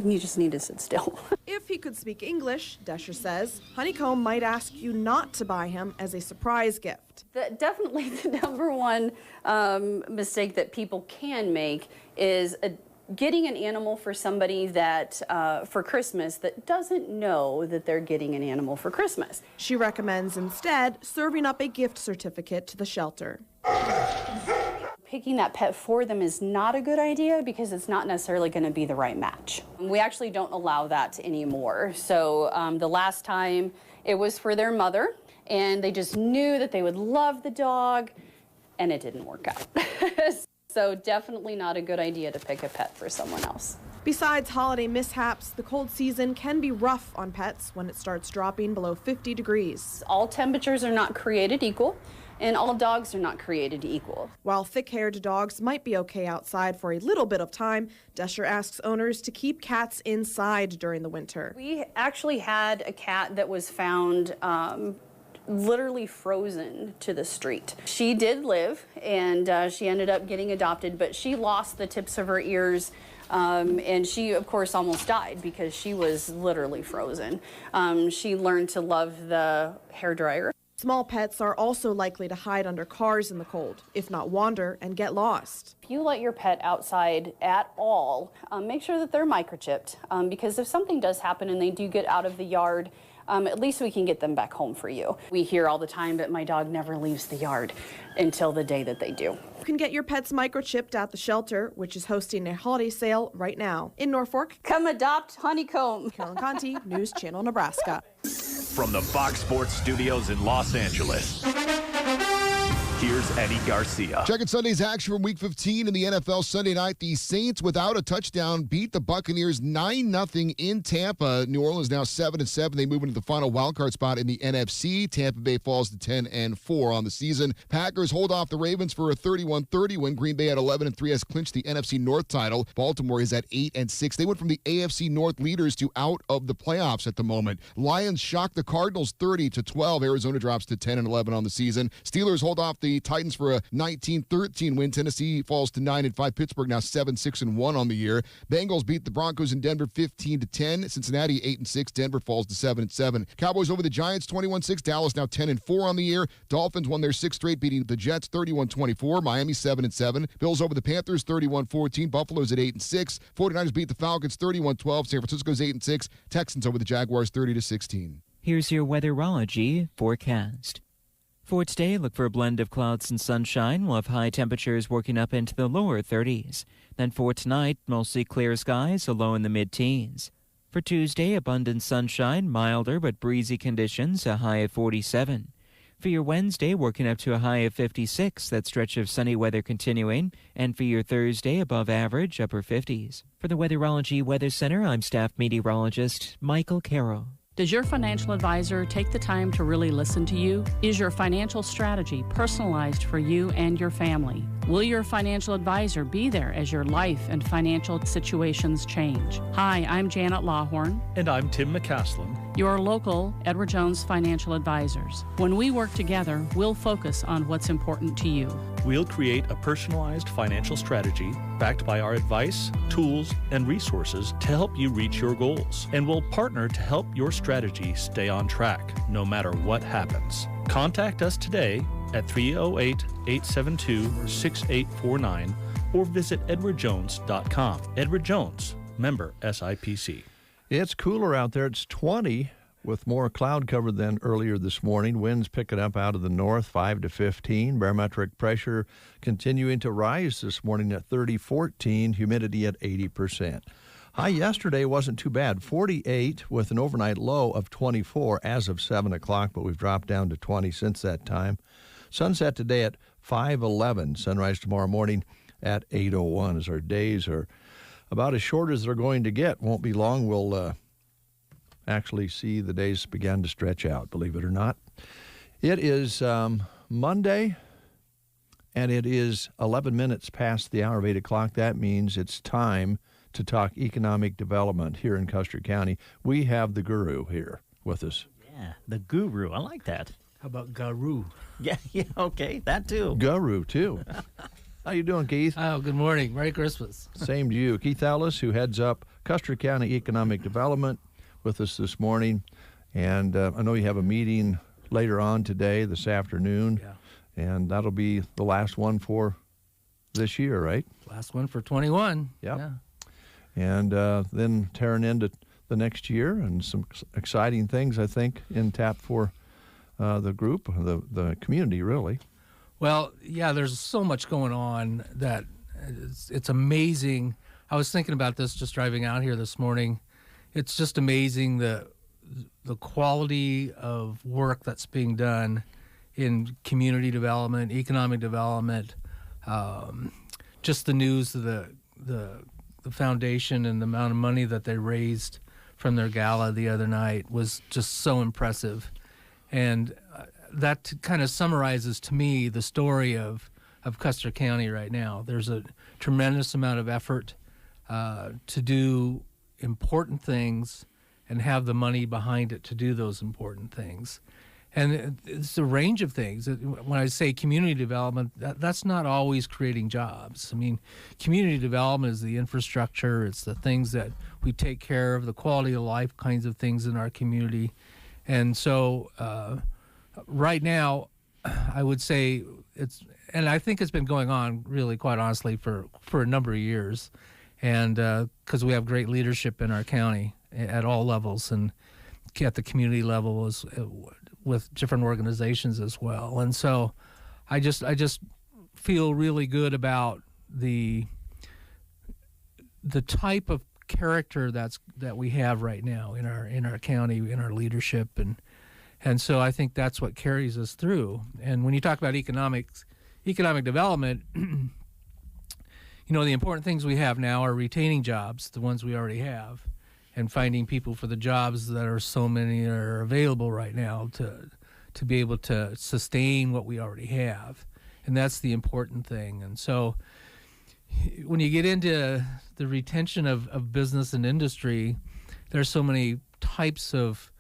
You just need to sit still. If he could speak English, Desher says, Honeycomb might ask you not to buy him as a surprise gift. Definitely the number one mistake that people can make is getting an animal for somebody that for Christmas that doesn't know that they're getting an animal for Christmas. She recommends instead serving up a gift certificate to the shelter. Picking that pet for them is not a good idea because it's not necessarily going to be the right match. We actually don't allow that anymore. So the last time it was for their mother, and they just knew that they would love the dog, and it didn't work out. So definitely not a good idea to pick a pet for someone else. Besides holiday mishaps, the cold season can be rough on pets when it starts dropping below 50 degrees. All temperatures are not created equal, and all dogs are not created equal. While thick-haired dogs might be okay outside for a little bit of time, Desher asks owners to keep cats inside during the winter. We actually had a cat that was found literally frozen to the street. She did live, and she ended up getting adopted, but she lost the tips of her ears, and she, of course, almost died because she was literally frozen. She learned to love the hairdryer. Small pets are also likely to hide under cars in the cold, if not wander and get lost. If you let your pet outside at all, make sure that they're microchipped, because if something does happen and they do get out of the yard, at least we can get them back home for you. We hear all the time that my dog never leaves the yard until the day that they do. You can get your pets microchipped at the shelter, which is hosting a holiday sale right now. In Norfolk, come adopt Honeycomb. Carolyn Conti, News Channel Nebraska. From the Fox Sports Studios in Los Angeles, here's Eddie Garcia. Checking Sunday's action from Week 15 in the NFL Sunday night. The Saints, without a touchdown, beat the Buccaneers 9-0 in Tampa. New Orleans now 7-7. They move into the final wildcard spot in the NFC. Tampa Bay falls to 10-4 on the season. Packers hold off the Ravens for a 31-30 win. Green Bay at 11-3 has clinched the NFC North title. Baltimore is at 8-6. They went from the AFC North leaders to out of the playoffs at the moment. Lions shock the Cardinals 30-12. Arizona drops to 10-11 on the season. Steelers hold off the 3. Titans for a 19-13 win. Tennessee falls to 9-5. Pittsburgh now 7-6-1 on the year. Bengals beat the Broncos in Denver 15-10. Cincinnati 8-6. Denver falls to 7-7. Cowboys over the Giants 21-6. Dallas now 10-4 on the year. Dolphins won their 6th straight, beating the Jets 31-24. Miami 7-7. Bills over the Panthers 31-14. Buffalo's at 8-6. 49ers beat the Falcons 31-12. San Francisco's 8-6. Texans over the Jaguars 30-16. Here's your Weatherology Forecast. For today, look for a blend of clouds and sunshine. We'll have high temperatures working up into the lower 30s. Then for tonight, mostly clear skies, a low in the mid-teens. For Tuesday, abundant sunshine, milder but breezy conditions, a high of 47. For your Wednesday, working up to a high of 56, that stretch of sunny weather continuing. And for your Thursday, above average, upper 50s. For the Weatherology Weather Center, I'm staff meteorologist Michael Carroll. Does your financial advisor take the time to really listen to you? Is your financial strategy personalized for you and your family? Will your financial advisor be there as your life and financial situations change? Hi, I'm Janet Lawhorn. And I'm Tim McCaslin. Your local Edward Jones financial advisors. When we work together, we'll focus on what's important to you. We'll create a personalized financial strategy backed by our advice, tools, and resources to help you reach your goals. And we'll partner to help your strategy stay on track, no matter what happens. Contact us today at 308-872-6849 or visit edwardjones.com. Edward Jones, member SIPC. It's cooler out there. It's 20 with more cloud cover than earlier this morning. Winds picking up out of the north, 5 to 15. Barometric pressure continuing to rise this morning at 30-14. Humidity at 80%. High yesterday wasn't too bad, 48 with an overnight low of 24 as of 7 o'clock, but we've dropped down to 20 since that time. Sunset today at 5:11. Sunrise tomorrow morning at 8:01 as our days are about as short as they're going to get. Won't be long. We'll actually see the days begin to stretch out, believe it or not. It is Monday, and it is 11 minutes past the hour of 8 o'clock. That means it's time to talk economic development here in Custer County. We have the guru here with us. Yeah, the guru. I like that. How about guru? Yeah, okay, that too. Guru, too. How you doing, Keith? Oh, good morning. Merry Christmas. Same to you. Keith Ellis, who heads up Custer County Economic Development, with us this morning. And I know you have a meeting later on today, this afternoon. Yeah. And that'll be the last one for this year, right? Last one for 21. Yep. Yeah. And then tearing into the next year and some exciting things, I think, in tap for the group, the community, really. Well, yeah, there's so much going on that it's amazing. I was thinking about this just driving out here this morning. It's just amazing the quality of work that's being done in community development, economic development, just the news of the foundation and the amount of money that they raised from their gala the other night was just so impressive. And that kind of summarizes to me the story of Custer County right now. There's a tremendous amount of effort to do important things and have the money behind it to do those important things. And it's a range of things. When I say community development, that's not always creating jobs. I mean, community development is the infrastructure. It's the things that we take care of, the quality of life kinds of things in our community. And so right now, I would say and I think it's been going on really, quite honestly, for a number of years. And because we have great leadership in our county at all levels and at the community level with different organizations as well. And so I just feel really good about the type of character that we have right now in our county, in our leadership, and so I think that's what carries us through. And when you talk about economic development, the important things we have now are retaining jobs, the ones we already have, and finding people for the jobs that are so many are available right now to be able to sustain what we already have. And that's the important thing. And so when you get into the retention of business and industry, there's so many types of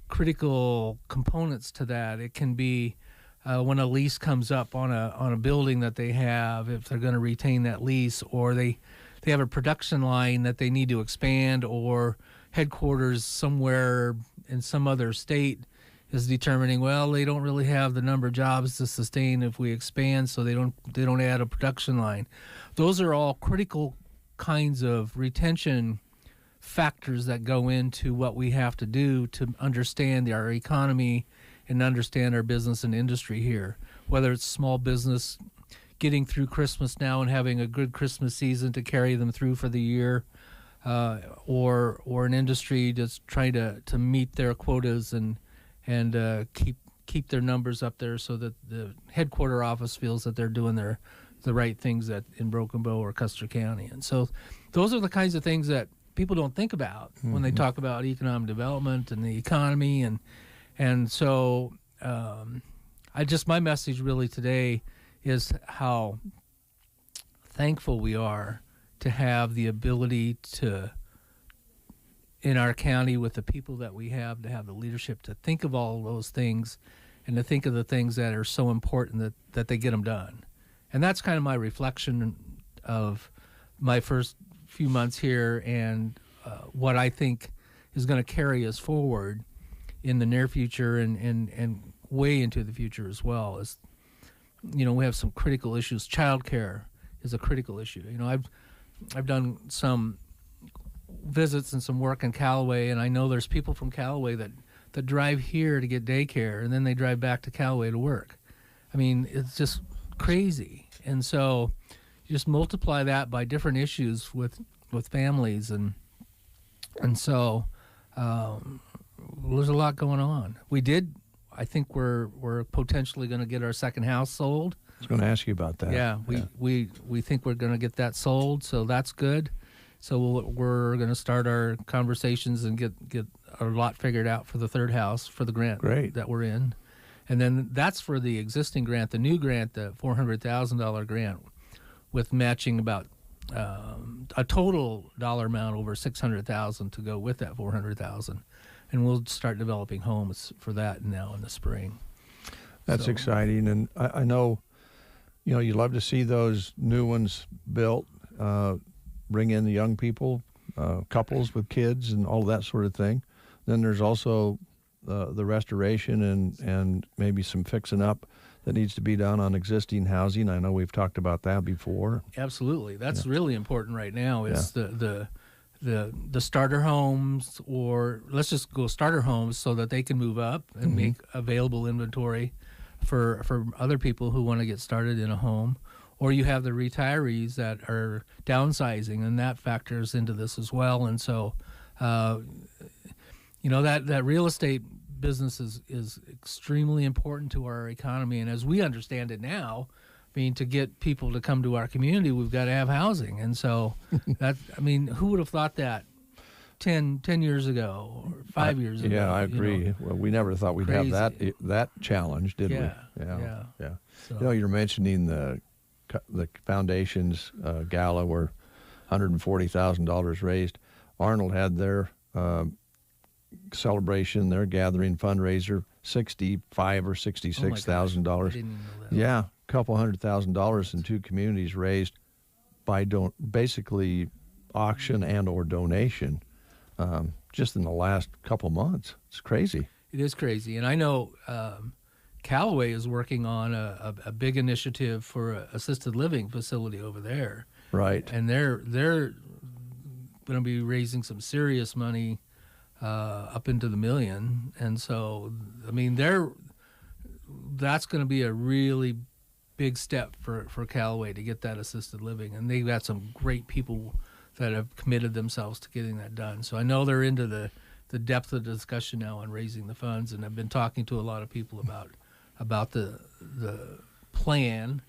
critical components to that. It can be when a lease comes up on a building that they have, if they're going to retain that lease, or they have a production line that they need to expand, or headquarters somewhere in some other state is determining, well, they don't really have the number of jobs to sustain if we expand, so they don't add a production line. Those are all critical kinds of retention factors that go into what we have to do to understand our economy and understand our business and industry here, whether it's small business getting through Christmas now and having a good Christmas season to carry them through for the year, or an industry that's trying to meet their quotas and keep their numbers up there so that the headquarter office feels that they're doing the right things in Broken Bow or Custer County. And so those are the kinds of things that people don't think about when they talk about economic development and the economy. And so my message really today is how thankful we are to have the ability to, in our county, with the people that we have, to have the leadership to think of all those things and to think of the things that are so important that they get them done. And that's kind of my reflection of my first few months here, and what I think is going to carry us forward in the near future and way into the future as well. Is, we have some critical issues. Childcare is a critical issue. I've done some visits and some work in Callaway, and I know there's people from Callaway that drive here to get daycare, and then they drive back to Callaway to work. I mean, it's just crazy. And so you just multiply that by different issues with families, and so there's a lot going on. I think we're potentially going to get our second house sold. I was going to ask you about that. Yeah, we think we're going to get that sold, so that's good. So we're going to start our conversations and get our lot figured out for the third house for the grant that we're in. And then that's for the existing grant. The new grant, the $400,000 grant, with matching about a total dollar amount over $600,000 to go with that $400,000, and we'll start developing homes for that now in the spring. That's exciting, and I know, you love to see those new ones built. Bring in the young people, couples with kids, and all that sort of thing. Then there's also the restoration and maybe some fixing up that needs to be done on existing housing. I know we've talked about that before. Absolutely, that's really important right now. Is the starter homes, or let's just go starter homes, so that they can move up and make available inventory for other people who want to get started in a home. Or you have the retirees that are downsizing, and that factors into this as well. And so, that real estate business is extremely important to our economy. And as we understand it now, to get people to come to our community, we've got to have housing. And so, who would have thought that 10 years ago or 5 years ago? Yeah, I agree. Well, we never thought we'd have that challenge, did we? Yeah. So. You're mentioning the foundation's gala where $140,000 raised. Arnold had their celebration, their gathering fundraiser, $65,000 or $66,000. Yeah, a couple $100,000 in two communities raised by basically auction and or donation, just in the last couple months. It's crazy. It is crazy, and I know. Callaway is working on a big initiative for an assisted living facility over there. Right. And they're going to be raising some serious money up into the million. And so, that's going to be a really big step for Callaway to get that assisted living. And they've got some great people that have committed themselves to getting that done. So I know they're into the depth of the discussion now on raising the funds, and I've been talking to a lot of people about the plan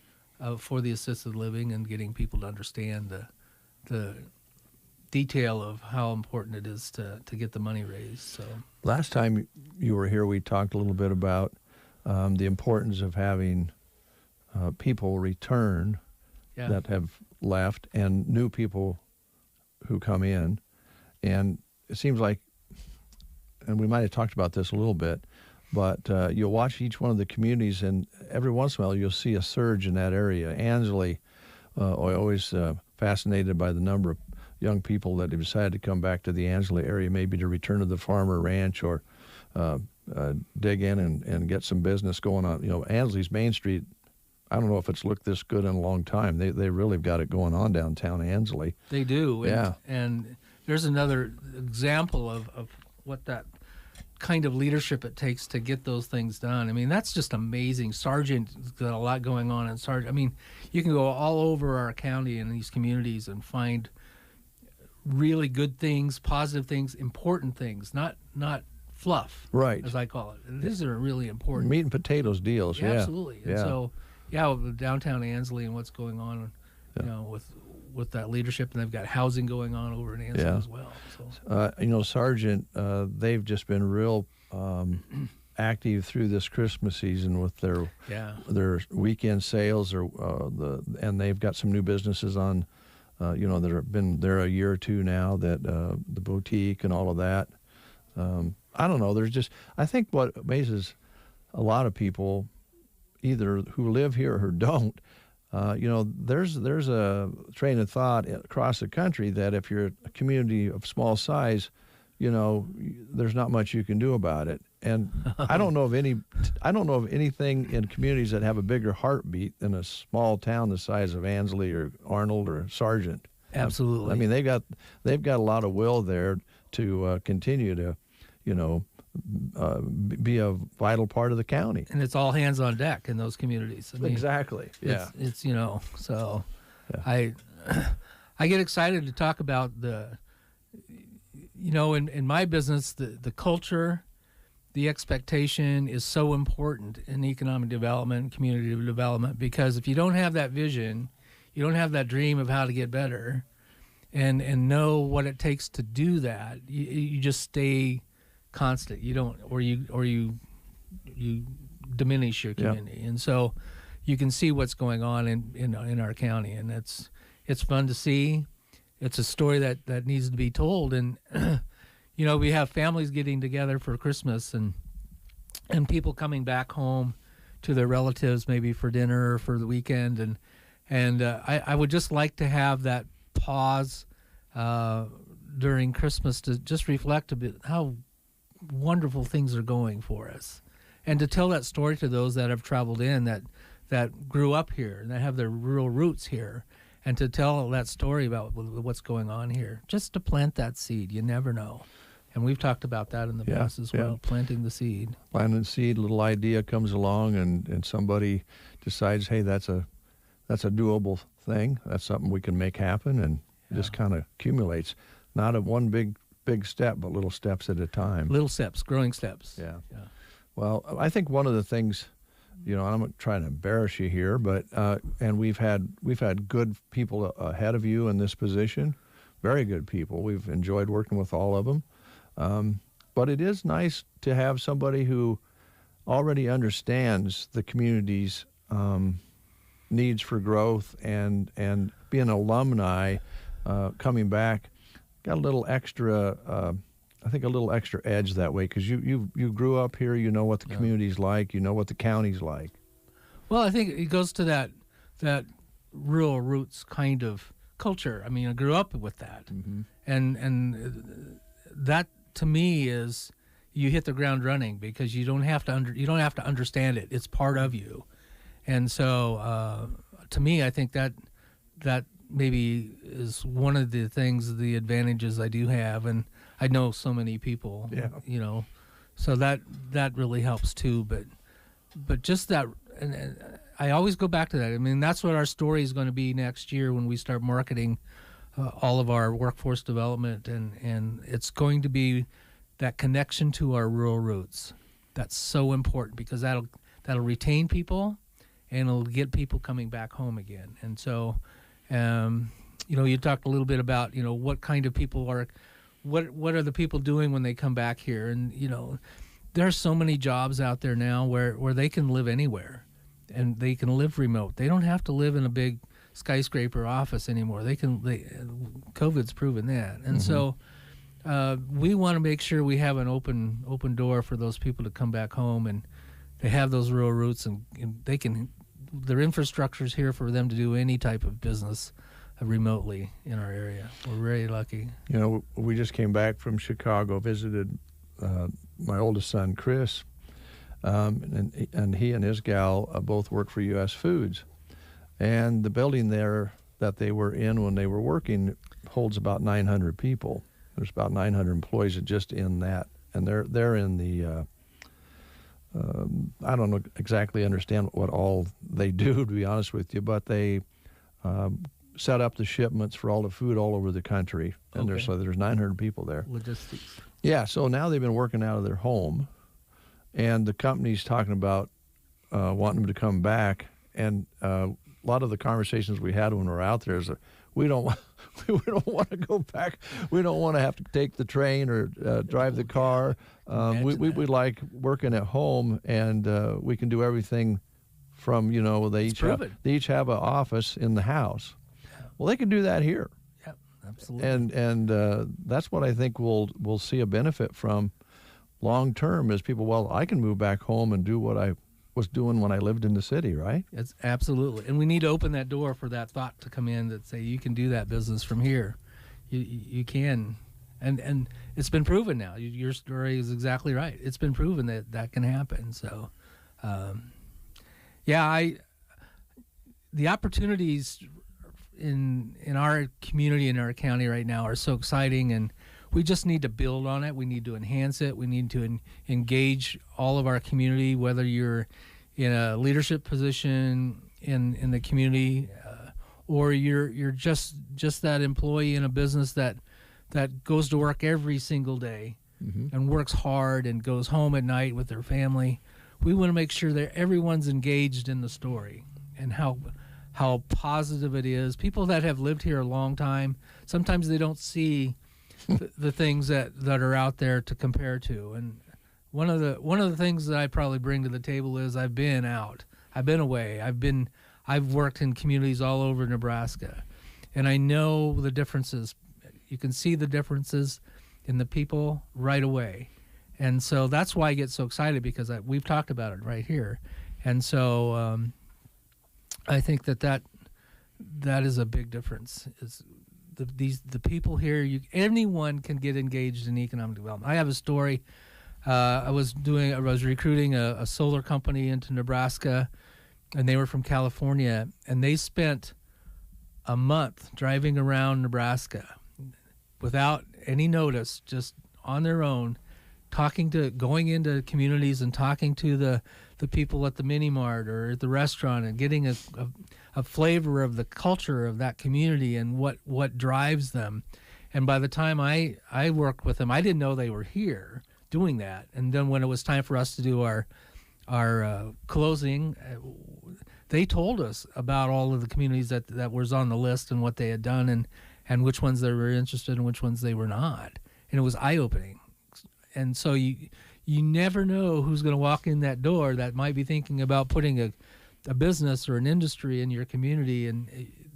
for the assisted living and getting people to understand the detail of how important it is to get the money raised. So last time you were here, we talked a little bit about the importance of having people return that have left and new people who come in. And it seems like, and we might have talked about this a little bit, But you'll watch each one of the communities, and every once in a while you'll see a surge in that area. Ansley, always fascinated by the number of young people that have decided to come back to the Ansley area, maybe to return to the farmer ranch or dig in and get some business going on. Ansley's Main Street, I don't know if it's looked this good in a long time. They really have got it going on downtown Ansley. They do. Yeah. And there's another example of what that kind of leadership it takes to get those things done. I mean, that's just amazing. Sargent's got a lot going on in Sargent. I mean, you can go all over our county and these communities and find really good things, positive things, important things, not fluff, right, as I call it. These are really important. Meat and potatoes deals, yeah. Absolutely. And so, with downtown Ansley and what's going on, with that leadership, and they've got housing going on over in Ansley as well. So. Sargent, they've just been real active through this Christmas season with their weekend sales, and they've got some new businesses on, that have been there a year or two now. That the boutique and all of that. I don't know. I think what amazes a lot of people, either who live here or who don't, there's a train of thought across the country that if you're a community of small size, there's not much you can do about it. And I don't know of anything in communities that have a bigger heartbeat than a small town the size of Ansley or Arnold or Sargent. Absolutely. I mean, they've got a lot of will there to continue to, be a vital part of the county. And it's all hands on deck in those communities. I mean, exactly. Yeah. It's so I get excited to talk about in my business, the culture, the expectation is so important in economic development, community development, because if you don't have that vision, you don't have that dream of how to get better and know what it takes to do that, you just stay constant. You don't, or you diminish your community. And so you can see what's going on in our county, and it's fun to see. It's a story that needs to be told. And we have families getting together for Christmas and people coming back home to their relatives, maybe for dinner or for the weekend. And I would just like to have that pause during Christmas to just reflect a bit how wonderful things are going for us, and to tell that story to those that have traveled in, that grew up here and that have their real roots here, and to tell that story about what's going on here, just to plant that seed. You never know. And we've talked about that in the past as well, planting the seed. Planting the seed, a little idea comes along, and somebody decides, hey, that's a doable thing. That's something we can make happen, and just kind of accumulates. Not a one big step, but little steps at a time. Little steps, growing steps. Yeah. Well, I think one of the things, I'm not trying to embarrass you here, but and we've had good people ahead of you in this position, very good people. We've enjoyed working with all of them, but it is nice to have somebody who already understands the community's needs for growth and be an alumni coming back. Got a little extra, I think a little extra edge that way, because you grew up here, you know what the community's like, you know what the county's like. Well, I think it goes to that rural roots kind of culture. I mean, I grew up with that, and that to me is you hit the ground running because you don't have to understand it. It's part of you, and so to me, I think that maybe is one of the things, the advantages I do have, and I know so many people, so that really helps too. But just that, and I always go back to that. I mean, that's what our story is going to be next year when we start marketing all of our workforce development, and it's going to be that connection to our rural roots. That's so important because that'll retain people, and it'll get people coming back home again. And so. You talked a little bit about, what kind of people what are the people doing when they come back here? And, there are so many jobs out there now where they can live anywhere and they can live remote. They don't have to live in a big skyscraper office anymore. COVID's proven that. And so we want to make sure we have an open door for those people to come back home, and they have those rural roots, and they can. Their infrastructure's here for them to do any type of business remotely in our area. We're very lucky. You know, we just came back from Chicago, visited my oldest son, Chris, and he and his gal both work for U.S. Foods. And the building there that they were in when they were working holds about 900 people. There's about 900 employees just in that. And they're in the... I don't know exactly understand what all they do, to be honest with you, but they set up the shipments for all the food all over the country. And Okay. there's 900 people there. Logistics. Yeah, so now they've been working out of their home, and the company's talking about wanting them to come back. And a lot of the conversations we had when we were out there is we don't want to go back. We don't want to have to take the train or drive the car. We like working at home, and we can do everything from, they each have an office in the house. Well, they can do that here. Yep, absolutely. And that's what I think we'll see a benefit from long term is people, I can move back home and do what I was doing when I lived in the city, right? It's absolutely. And we need to open that door for that thought to come in that say you can do that business from here. You can. And it's been proven now. Your story is exactly right. It's been proven that can happen. So, the opportunities in our community, in our county right now are so exciting, and we just need to build on it. We need to enhance it. We need to engage all of our community, whether you're in a leadership position in the community, or you're just that employee in a business that goes to work every single day and works hard and goes home at night with their family. We want to make sure that everyone's engaged in the story and how positive it is. People that have lived here a long time, sometimes they don't see the things that are out there to compare to. And one of the things that I probably bring to the table is I've been out. I've been away. I've worked in communities all over Nebraska, and I know the differences. You can see the differences in the people right away. And so that's why I get so excited, because we've talked about it right here. And so I think that is a big difference. Is the people here, anyone can get engaged in economic development. I have a story. I was recruiting a solar company into Nebraska, and they were from California, and they spent a month driving around Nebraska without any notice, just on their own, going into communities and talking to the people at the mini mart or at the restaurant, and getting a flavor of the culture of that community and what drives them. And by the time I worked with them, I didn't know they were here doing that. And then when it was time for us to do our closing, they told us about all of the communities that was on the list and what they had done, and which ones they were interested in and which ones they were not. And it was eye-opening. And so you never know who's going to walk in that door that might be thinking about putting a business or an industry in your community, and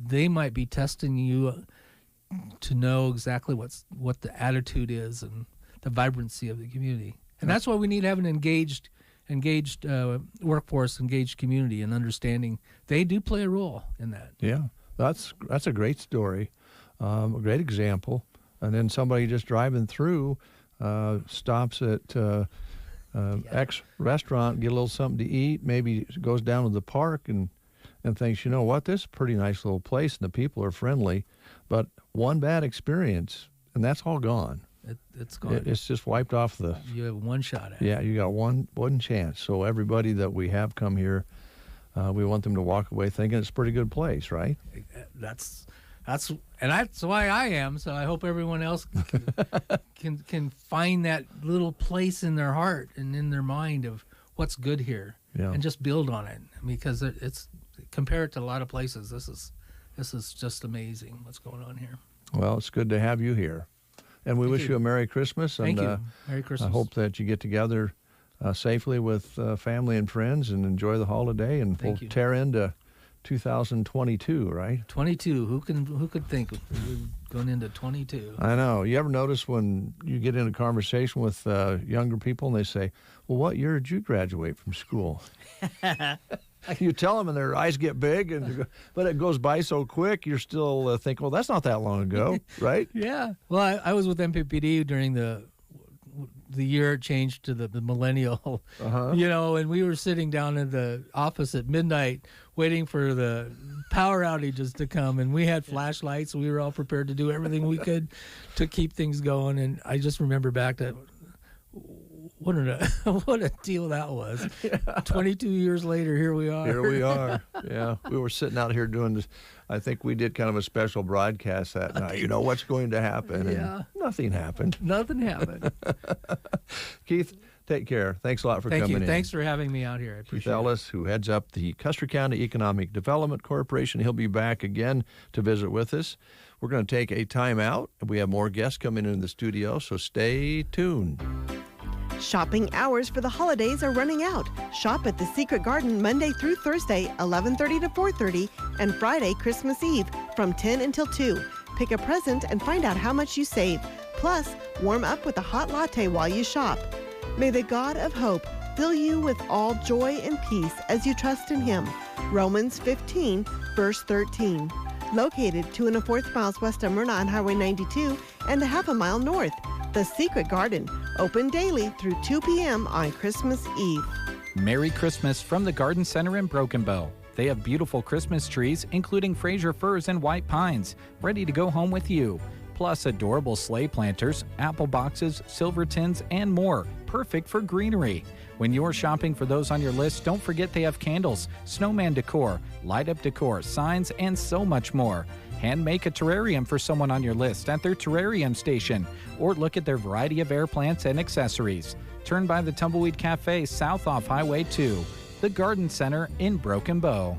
they might be testing you to know exactly what the attitude is and the vibrancy of the community. And that's why we need to have an engaged workforce, engaged community, and understanding they do play a role in that. Yeah, that's a great story, a great example. And then somebody just driving through stops at X restaurant, get a little something to eat, maybe goes down to the park and thinks, you know what, this is a pretty nice little place and the people are friendly, but one bad experience and that's all gone. It's gone. It's just wiped off the... You have one shot at it. Yeah, you got one chance. So everybody that we have come here, we want them to walk away thinking it's a pretty good place, right? That's why I am. So I hope everyone else can find that little place in their heart and in their mind of what's good here, and just build on it. Because it's compared to a lot of places, this is just amazing what's going on here. Well, it's good to have you here, and we wish you a Merry Christmas. Thank and you. Merry Christmas. I hope that you get together safely with family and friends and enjoy the holiday, and we'll tear into 2022, right? 22. Who could think? We're going into 22. I know. You ever notice when you get in a conversation with younger people and they say, well, what year did you graduate from school? You tell them and their eyes get big, but it goes by so quick, you're still thinking, well, that's not that long ago, right? Yeah. Well, I was with MPPD during the year it changed to the millennial, and we were sitting down in the office at midnight waiting for the power outages to come, and we had flashlights. We were all prepared to do everything we could to keep things going, and I just remember back to what a deal that was. Yeah. 22 years later, here we are. Here we are. Yeah, we were sitting out here doing this. I think we did kind of a special broadcast that night. You know what's going to happen, and nothing happened. Nothing happened. Keith, take care. Thanks a lot for coming in. Thank you. Thanks for having me out here. I appreciate Keith Ellis, who heads up the Custer County Economic Development Corporation. He'll be back again to visit with us. We're going to take a time out. We have more guests coming in the studio, so stay tuned. Shopping hours for the holidays are running out. Shop at the Secret Garden Monday through Thursday, 11:30 to 4:30, and Friday, Christmas Eve, from 10 until 2. Pick a present and find out how much you save. Plus, warm up with a hot latte while you shop. May the God of hope fill you with all joy and peace as you trust in Him. Romans 15, verse 13. Located 2 1/4 miles west of Myrna on Highway 92 and a half a mile north. The Secret Garden, open daily through 2 p.m. on Christmas Eve. Merry Christmas from the Garden Center in Broken Bow. They have beautiful Christmas trees, including Fraser firs and white pines, ready to go home with you. Plus adorable sleigh planters, apple boxes, silver tins, and more, perfect for greenery. When you're shopping for those on your list, don't forget they have candles, snowman decor, light-up decor, signs, and so much more. Hand make a terrarium for someone on your list at their terrarium station, or look at their variety of air plants and accessories. Turn by the Tumbleweed Cafe south off Highway 2, the Garden Center in Broken Bow.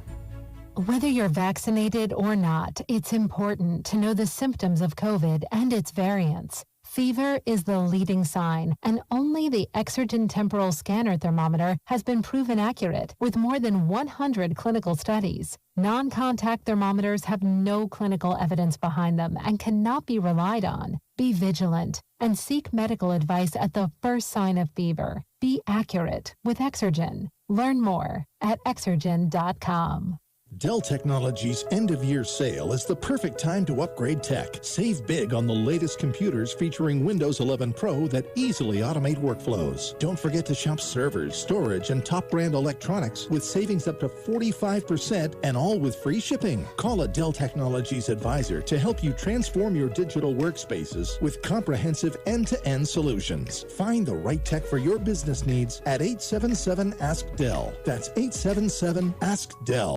Whether you're vaccinated or not, it's important to know the symptoms of COVID and its variants. Fever is the leading sign, and only the Exergen temporal scanner thermometer has been proven accurate with more than 100 clinical studies. Non-contact thermometers have no clinical evidence behind them and cannot be relied on. Be vigilant and seek medical advice at the first sign of fever. Be accurate with Exergen. Learn more at Exergen.com. Dell Technologies' end-of-year sale is the perfect time to upgrade tech. Save big on the latest computers featuring Windows 11 Pro that easily automate workflows. Don't forget to shop servers, storage, and top-brand electronics with savings up to 45% and all with free shipping. Call a Dell Technologies advisor to help you transform your digital workspaces with comprehensive end-to-end solutions. Find the right tech for your business needs at 877-ASK-DELL. That's 877-ASK-DELL.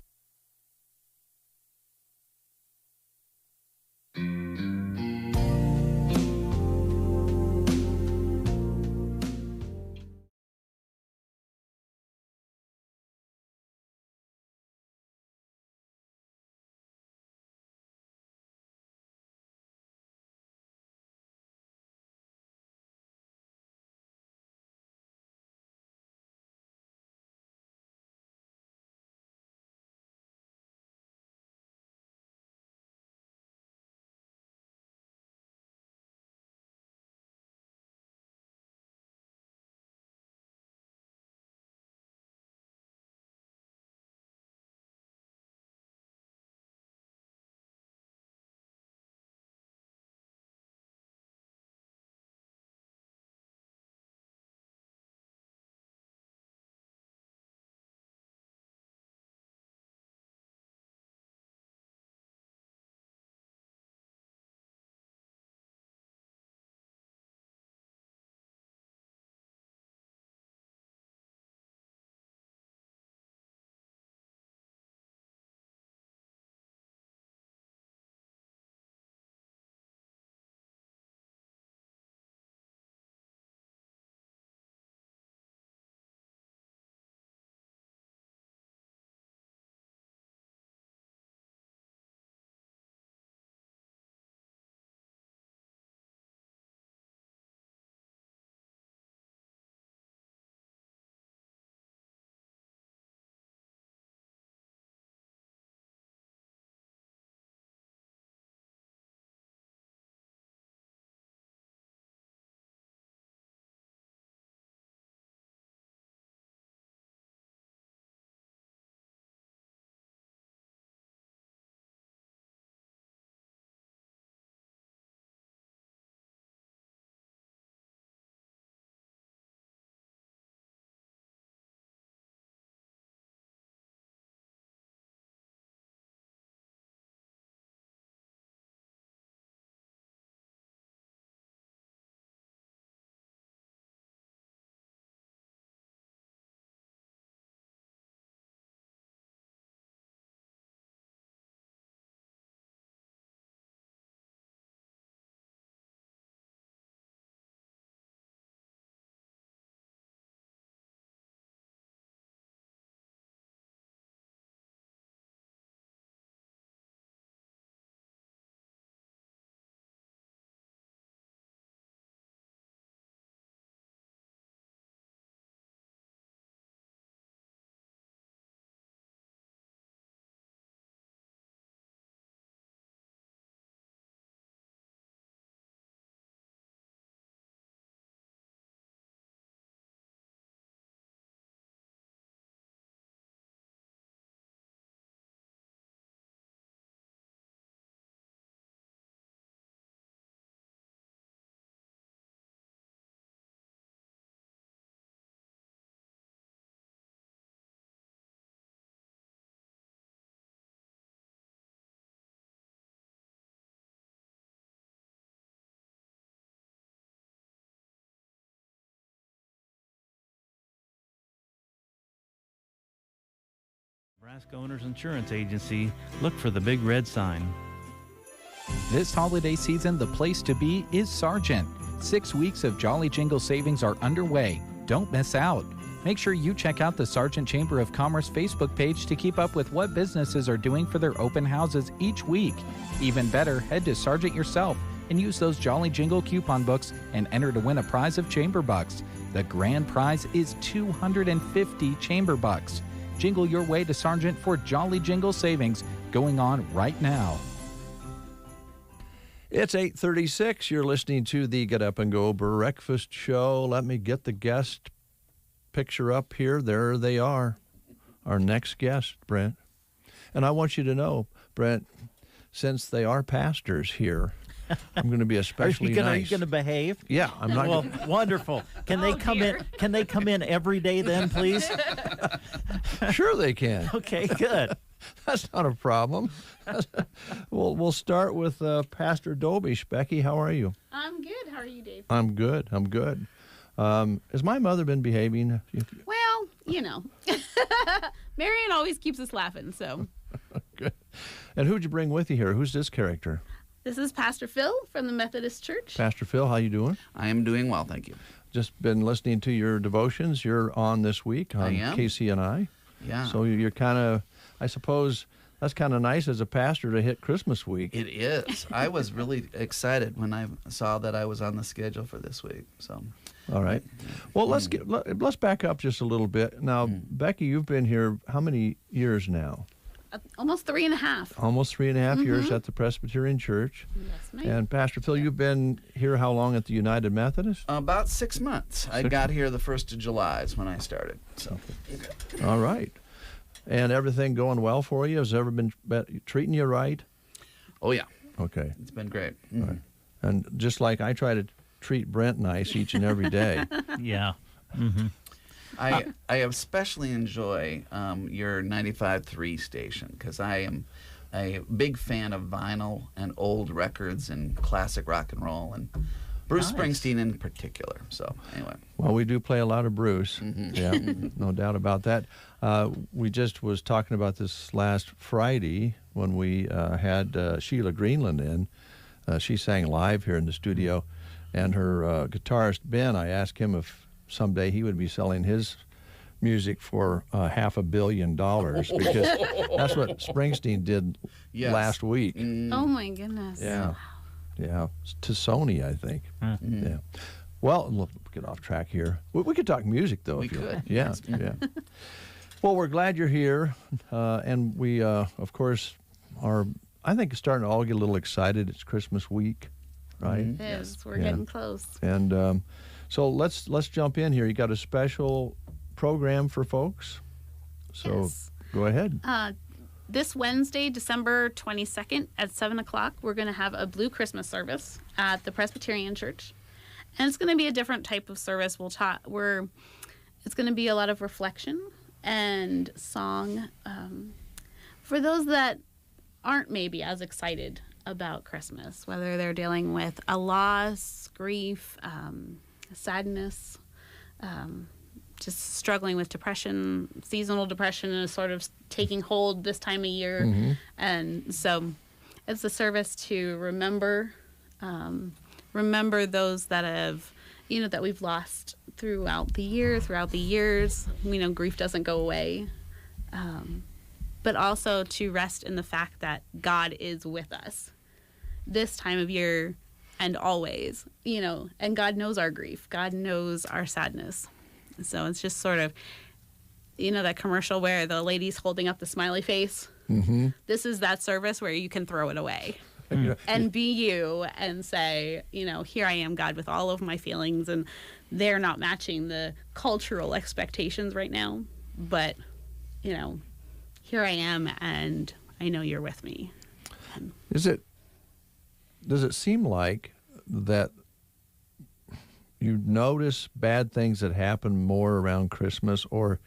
Nebraska Owners Insurance Agency, look for the big red sign. This holiday season, the place to be is Sargent. 6 weeks of Jolly Jingle savings are underway. Don't miss out. Make sure you check out the Sargent Chamber of Commerce Facebook page to keep up with what businesses are doing for their open houses each week. Even better, head to Sargent yourself and use those Jolly Jingle coupon books and enter to win a prize of Chamber Bucks. The grand prize is 250 Chamber Bucks. Jingle your way to Sargent for Jolly Jingle savings going on right now. It's 8:36. You're listening to the Get Up and Go Breakfast Show. Let me get the guest picture up here. There they are. Our next guest, Brent. And I want you to know, Brent, since they are pastors here, I'm going to be especially nice. Are you going to behave? Yeah, I'm not. Well, wonderful. Can they come in? Can they come in every day then, please? Sure, they can. Okay, good. That's not a problem. We'll start with Pastor Dobish. Becky, how are you? I'm good. How are you, Dave? I'm good. Has my mother been behaving? Well, you know. Marion always keeps us laughing, so. Good. And who'd you bring with you here? Who's this character? This is Pastor Phil from the Methodist Church. Pastor Phil, how you doing? I am doing well, thank you. Just been listening to your devotions. You're on this week on KCNI. Yeah. So you're kind of, I suppose, that's kind of nice as a pastor to hit Christmas week. It is. I was really excited when I saw that I was on the schedule for this week. So. All right. Well, let's back up just a little bit. Now, Becky, you've been here how many years now? Almost 3.5. Almost 3.5 years at the Presbyterian Church. Yes, ma'am. And Pastor Phil, you've been here how long at the United Methodist? About 6 months. I got here the 1st of July is when I started. So. All right. And everything going well for you? Has everyone been treating you right? Oh, yeah. Okay. It's been great. All right. And just like I try to treat Brent nice each and every day. Yeah. Mm-hmm. I especially enjoy your 95.3 station because I am a big fan of vinyl and old records and classic rock and roll and Bruce Springsteen in particular. So anyway. Well, we do play a lot of Bruce. Mm-hmm. Yeah, no doubt about that. We just was talking about this last Friday when we had Sheila Greenland in. She sang live here in the studio. And her guitarist, Ben, I asked him if someday he would be selling his music for $500 million because that's what Springsteen did last week. Oh, my goodness. Yeah. Yeah. To Sony, I think. Mm-hmm. Yeah. Well, look, get off track here. We could talk music, though. We could. Yeah. Yeah. Well, we're glad you're here. And we, of course, are, I think, starting to all get a little excited. It's Christmas week, right? It is. We're getting close. And so let's jump in here. You got a special program for folks? So go ahead. This Wednesday, December 22nd at 7 o'clock, we're going to have a Blue Christmas service at the Presbyterian Church. And it's going to be a different type of service. It's going to be a lot of reflection and song for those that aren't maybe as excited about Christmas, whether they're dealing with a loss, grief, sadness, just struggling with depression. Seasonal depression is sort of taking hold this time of year. Mm-hmm. And so it's a service to remember those that have, that we've lost throughout the years. We know grief doesn't go away. But also to rest in the fact that God is with us this time of year and always, and God knows our grief. God knows our sadness. So it's just sort of, that commercial where the lady's holding up the smiley face. Mm-hmm. This is that service where you can throw it away and be you and say, here I am, God, with all of my feelings, and they're not matching the cultural expectations right now. But, here I am, and I know you're with me. Does it seem like that you notice bad things that happen more around Christmas, or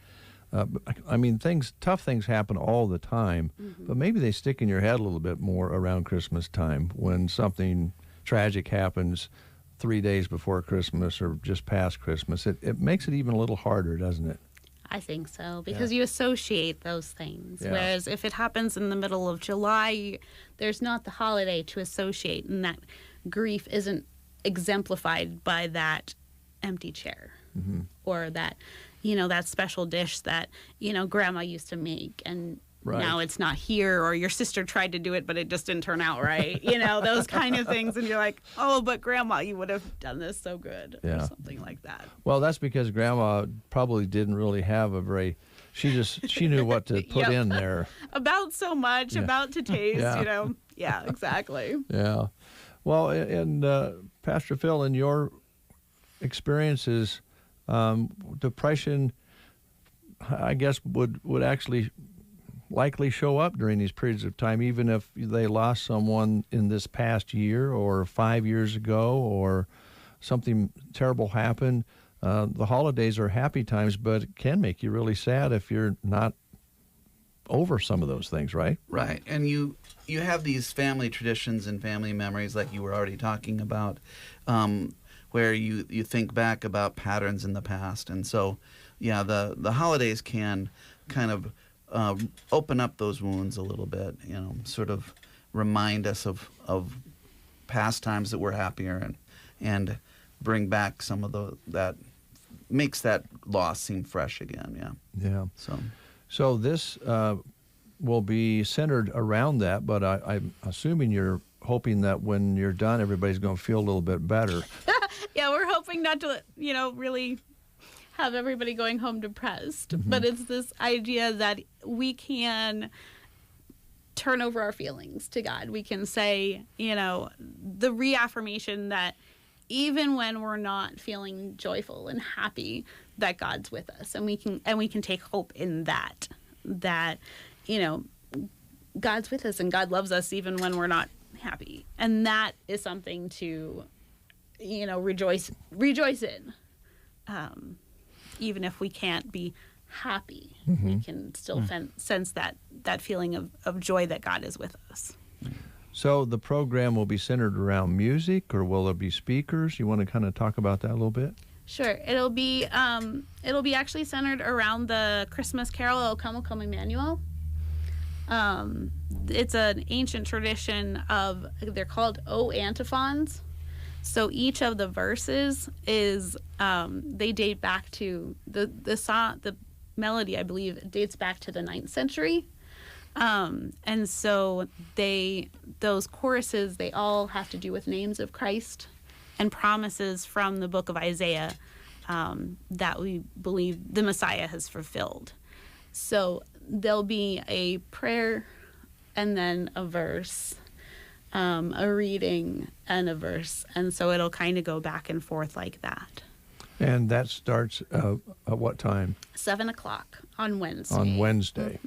tough things happen all the time, but maybe they stick in your head a little bit more around Christmas time when something tragic happens 3 days before Christmas or just past Christmas. It makes it even a little harder, doesn't it? I think so, because you associate those things. Yeah. Whereas if it happens in the middle of July, there's not the holiday to associate, and that grief isn't exemplified by that empty chair or that, that special dish that, grandma used to make, and now it's not here, or your sister tried to do it, but it just didn't turn out right. Those kind of things. And you're like, oh, but grandma, you would have done this so good, or something like that. Well, that's because grandma probably didn't really have a very, she knew what to put in there. About so much, about to taste, Yeah, exactly. Yeah. Well, and Pastor Phil, in your experiences, depression, I guess, would actually likely show up during these periods of time, even if they lost someone in this past year or 5 years ago, or something terrible happened. The holidays are happy times, but it can make you really sad if you're not over some of those things, right? Right. And you have these family traditions and family memories, like you were already talking about, where you think back about patterns in the past. And so, the holidays can kind of open up those wounds a little bit, sort of remind us of past times that were happier, and bring back some of that makes that loss seem fresh again. Yeah. So this will be centered around that, but I'm assuming you're hoping that when you're done, everybody's going to feel a little bit better. Yeah, we're hoping not to, really have everybody going home depressed, but it's this idea that we can turn over our feelings to God. We can say, the reaffirmation that even when we're not feeling joyful and happy, that God's with us, and we can take hope in that God's with us and God loves us even when we're not happy, and that is something to rejoice in. Even if we can't be happy, we can still sense that feeling of joy that God is with us. So the program will be centered around music, or will there be speakers? You want to kind of talk about that a little bit? Sure. It'll be actually centered around the Christmas carol, O Come, O Come, Emmanuel. It's an ancient tradition they're called O antiphons. So each of the verses is they date back to the song, the melody, I believe, dates back to the 9th century. And so those choruses, they all have to do with names of Christ and promises from the book of Isaiah that we believe the Messiah has fulfilled. So there'll be a prayer and then a verse, a reading and a verse. And so it'll kind of go back and forth like that. And that starts at what time? 7:00 on Wednesday. On Wednesday.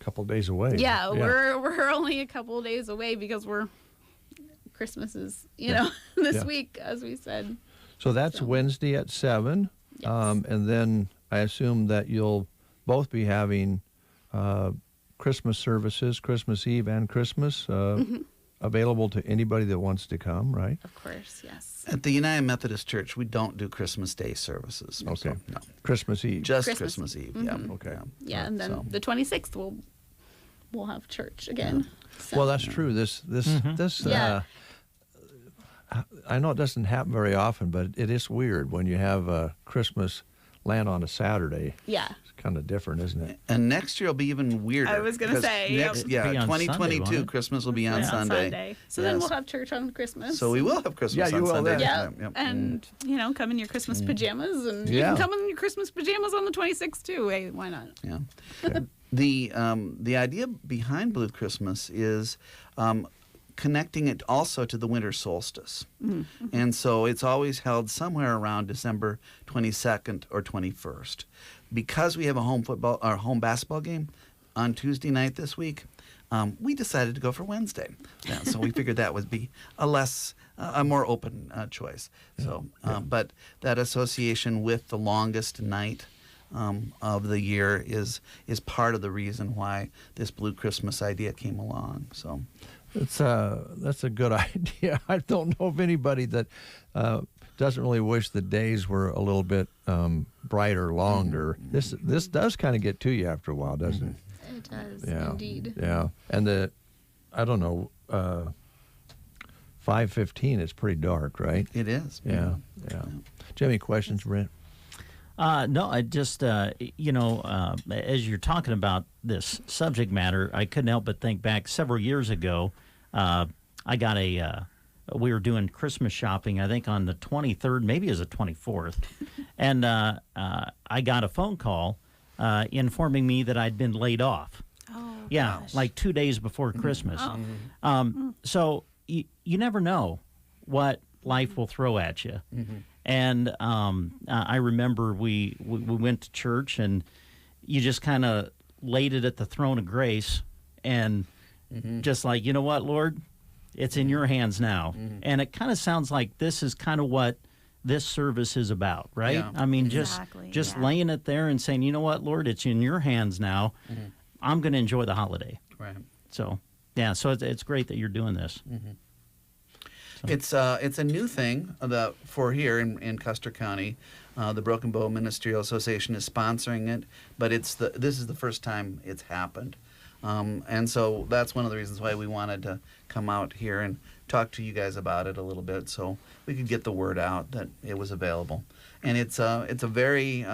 Couple days away. Yeah, we're only a couple days away because Christmas is this week, as we said. So that's Wednesday at 7, yes. And then I assume that you'll both be having Christmas services, Christmas Eve and Christmas, available to anybody that wants to come, right? Of course, yes. At the United Methodist Church, we don't do Christmas Day services. Okay. So, no. Christmas Eve. Just Christmas Eve. Yeah. Okay. Yeah, and then the 26th we'll have church again. So. Well, that's true. This I know it doesn't happen very often, but it is weird when you have Christmas land on a Saturday. Yeah. It's kind of different, isn't it? And next year will be even weirder. I was going to say. Next, 2022, Sunday, Christmas will be on Sunday. So then we'll have church on Christmas. So we will have Christmas on Sunday. Yeah, and, come in your Christmas pajamas, and you can come in your Christmas pajamas on the 26th, too. Hey, why not? Yeah. The idea behind Blue Christmas is connecting it also to the winter solstice. Mm-hmm. And so it's always held somewhere around December 22nd or 21st. Because we have a home basketball game on Tuesday night this week, we decided to go for Wednesday. Yeah, so we figured that would be a more open choice. So, but that association with the longest night of the year is part of the reason why this Blue Christmas idea came along. So that's a good idea. I don't know of anybody that doesn't really wish the days were a little bit brighter longer. This does kind of get to you after a while, doesn't it? It does, Yeah. indeed. Yeah. And I don't know, 5:15 is pretty dark, right? It is. Yeah. Do you have any questions, Brent? No, I just, as you're talking about this subject matter, I couldn't help but think back several years ago. I got we were doing Christmas shopping, I think on the 23rd, maybe it was the 24th. And I got a phone call informing me that I'd been laid off. Oh, yeah, gosh. like 2 days before Christmas. Oh. So you never know what life will throw at you. And I remember we went to church, and you just kind of laid it at the throne of grace, and just like, you know what, Lord, it's in your hands now. And it kind of sounds like this is kind of what this service is about, right? Yeah. I mean, Exactly, just laying it there and saying, you know what, Lord, it's in your hands now. I'm going to enjoy the holiday. Right. So, yeah, so it's great that you're doing this. It's a new thing for here in Custer County. The Broken Bow Ministerial Association is sponsoring it, but this is the first time it's happened. And so that's one of the reasons why we wanted to come out here and talk to you guys about it a little bit, so we could get the word out that it was available. And it's a very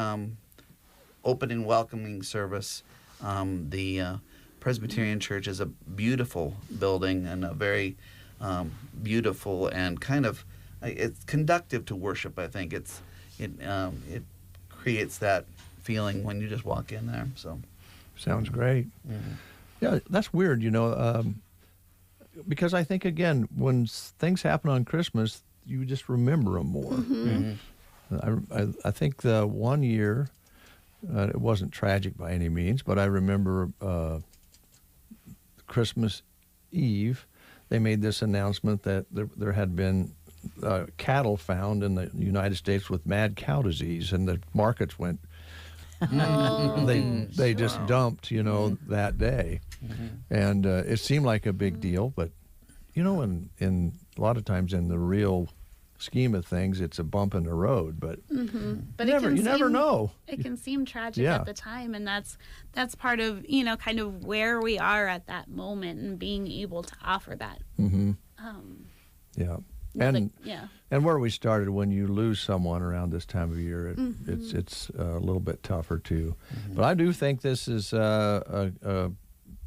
open and welcoming service. The Presbyterian Church is a beautiful building and a very beautiful and kind of it's conductive to worship. I think it creates that feeling when you just walk in there. So Sounds great. Yeah, that's weird, because I think, again, when things happen on Christmas, you just remember them more. I think the one year, it wasn't tragic by any means, but I remember Christmas Eve, they made this announcement that there had been cattle found in the United States with mad cow disease, and the markets went. They just dumped, that day, and it seemed like a big deal. But in a lot of times in the real scheme of things, it's a bump in the road. But But you never know. It can seem tragic Yeah. at the time, and that's part of kind of where we are at that moment, and being able to offer that. Yeah. Well, And and where we started, when you lose someone around this time of year, it's a little bit tougher too. But I do think this is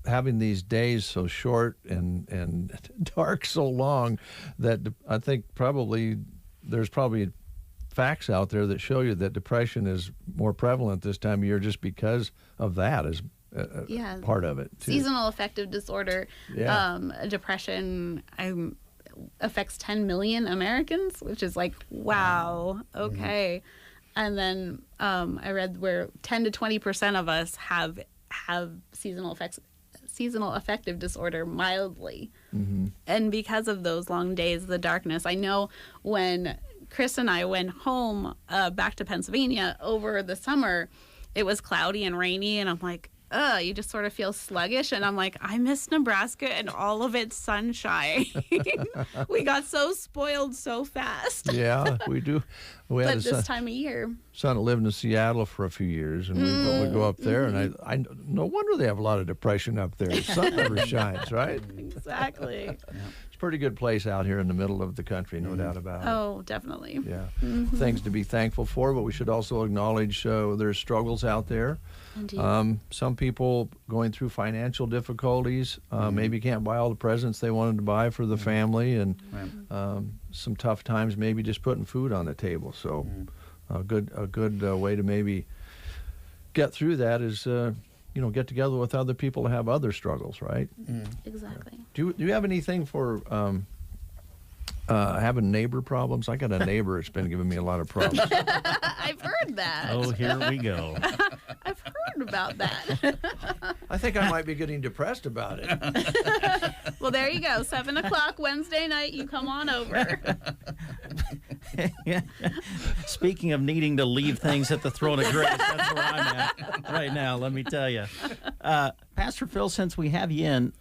having these days so short and dark so long that I think there's probably facts out there that show you that depression is more prevalent this time of year just because of that is part of it too. Seasonal affective disorder, depression. Affects 10 million Americans, which is like, wow, okay. And then I read where 10 to 20% of us have seasonal affective disorder mildly. And because of those long days, the darkness, I know when Chris and I went home back to Pennsylvania over the summer, it was cloudy and rainy, and I'm like, you just sort of feel sluggish, and I'm like, I miss Nebraska and all of its sunshine. We got so spoiled so fast. Yeah, we do. We had But this time of year. son that lived in Seattle for a few years, and we go up there, and I no wonder they have a lot of depression up there. The sun never shines, right? Exactly. It's a pretty good place out here in the middle of the country, no doubt about it. Oh, definitely. Yeah, things to be thankful for, but we should also acknowledge there's struggles out there. Indeed. Some people going through financial difficulties, maybe can't buy all the presents they wanted to buy for the family, and some tough times, maybe just putting food on the table. So a good way to maybe get through that is get together with other people to have other struggles, right? Exactly. Do you have anything for having neighbor problems? I got a neighbor that's been giving me a lot of problems. I've heard that. Oh, here we go. I've heard about that. I think I might be getting depressed about it. Well, there you go. 7 o'clock Wednesday night. You come on over. Speaking of needing to leave things at the throne of grace, that's where I'm at right now, let me tell you. Pastor Phil, since we have you in,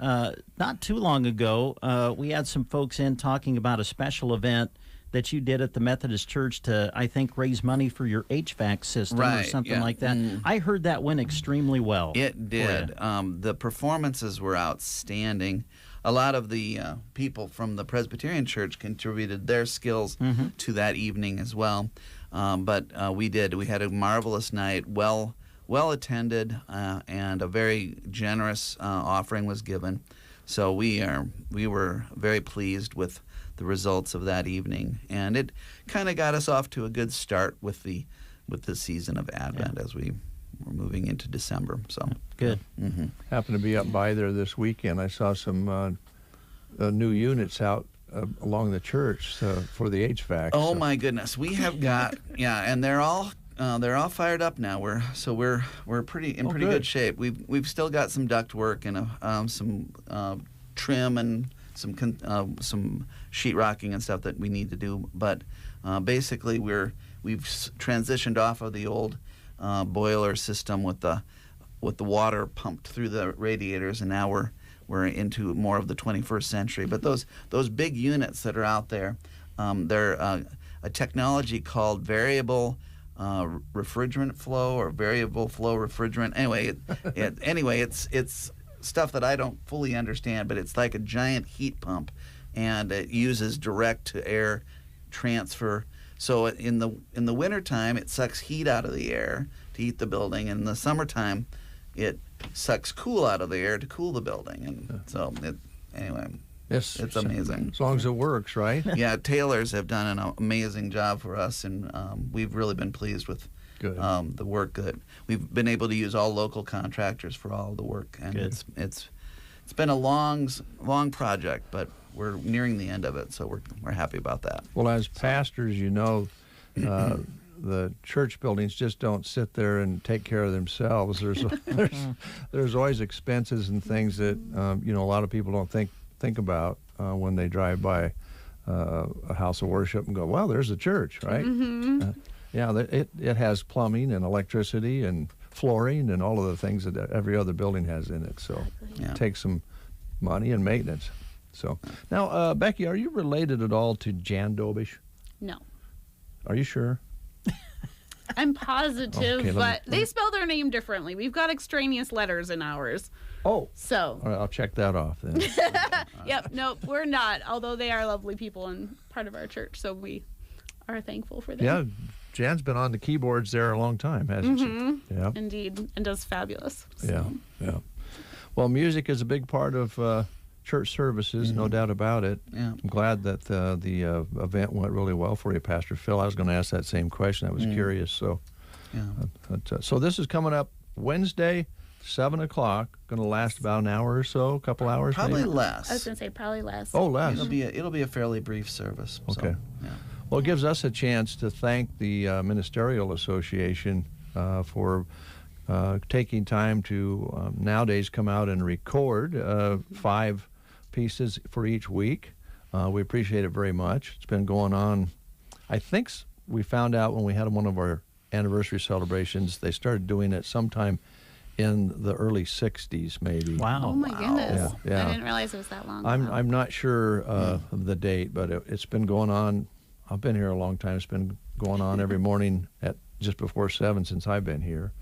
not too long ago, we had some folks in talking about a special event that you did at the Methodist Church to, I think, raise money for your HVAC system or Right, something yeah. like that. I heard that went extremely well. It did. The performances were outstanding. A lot of the people from the Presbyterian Church contributed their skills to that evening as well. But we did. We had a marvelous night, well attended, and a very generous offering was given. So we were very pleased with the results of that evening, and it kind of got us off to a good start with the season of Advent as we were moving into December. So good. Happened to be up by there this weekend. I saw some new units out along the church for the HVAC. Oh my goodness, we have got and they're all fired up now. We're pretty in pretty good shape. We've still got some duct work and some trim and some sheetrocking and stuff that we need to do. But basically, we've transitioned off of the old boiler system with the water pumped through the radiators, and now we're into more of the 21st century. But those big units that are out there, they're a technology called variable refrigerant flow or variable flow refrigerant. Anyway, it's stuff that I don't fully understand, but it's like a giant heat pump, and it uses direct to air transfer. So in the wintertime, it sucks heat out of the air to heat the building, and in the summertime, it sucks cool out of the air to cool the building. And so Yes, it's amazing. As long as it works, right? Yeah, tailors have done an amazing job for us, and we've really been pleased with the work that we've been able to use all local contractors for all the work, and it's been a long project, but we're nearing the end of it, so we're happy about that. Well, as pastors, the church buildings just don't sit there and take care of themselves. There's always expenses and things that a lot of people don't think about when they drive by a house of worship and go, well, there's a church, right? It has plumbing and electricity and flooring and all of the things that every other building has in it. So it takes some money and maintenance. So now, Becky, are you related at all to Jan Dobish? No. Are you sure? I'm positive, Okay, but they spell their name differently. We've got extraneous letters in ours. Oh. So. All right, I'll check that off then. Yep, nope, we're not, although they are lovely people and part of our church, so we are thankful for them. Yeah, Jan's been on the keyboards there a long time, hasn't she? Yeah. Indeed, and does fabulous. So. Yeah. Well, music is a big part of church services, no doubt about it. Yeah. I'm glad that the event went really well for you, Pastor Phil. I was going to ask that same question. I was curious. So, so this is coming up Wednesday, 7 o'clock. Going to last about an hour or so, a couple hours. Probably maybe? less. I was going to say probably less. Oh, less. It'll be a fairly brief service. Okay. So, yeah. Well, it gives us a chance to thank the Ministerial Association for taking time to nowadays come out and record 5 pieces for each week. We appreciate it very much. It's been going on. I think we found out when we had one of our anniversary celebrations, they started doing it sometime in the early 60s, maybe. Wow. Oh, my goodness. Yeah. I didn't realize it was that long. I'm not sure of the date, but it's been going on. I've been here a long time. It's been going on every morning at just before 7 since I've been here.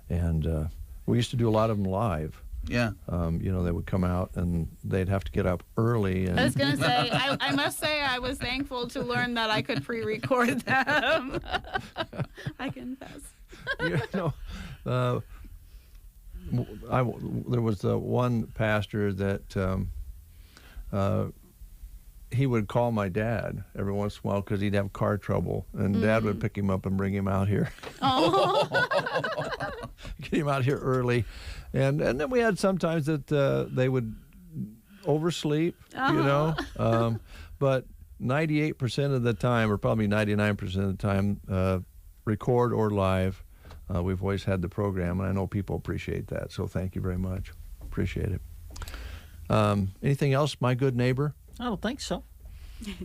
And we used to do a lot of them live. Yeah. They would come out and they'd have to get up early. And I was going to say, I must say I was thankful to learn that I could pre-record them. I confess. There was one pastor that he would call my dad every once in a while because he'd have car trouble, and Dad would pick him up and bring him out here. Oh. Get him out here early, and then we had sometimes that they would oversleep, but 98% of the time, or probably 99% of the time, record or live, we've always had the program, and I know people appreciate that. So thank you very much. Appreciate it. Anything else, my good neighbor? I don't think so.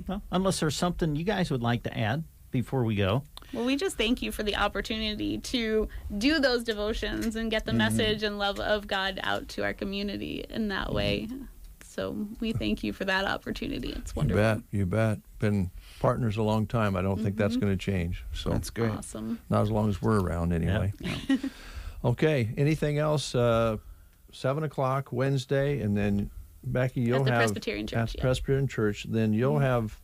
Well, unless there's something you guys would like to add before we go. Well, we just thank you for the opportunity to do those devotions and get the message and love of God out to our community in that way. So we thank you for that opportunity. It's wonderful. You bet. Been partners a long time. I don't think that's going to change. So that's great. Awesome. Not as long as we're around, anyway. Yeah. Okay. Anything else? 7 o'clock Wednesday, and then Becky, you'll at the have Presbyterian Church. at the Presbyterian Church. Then you'll have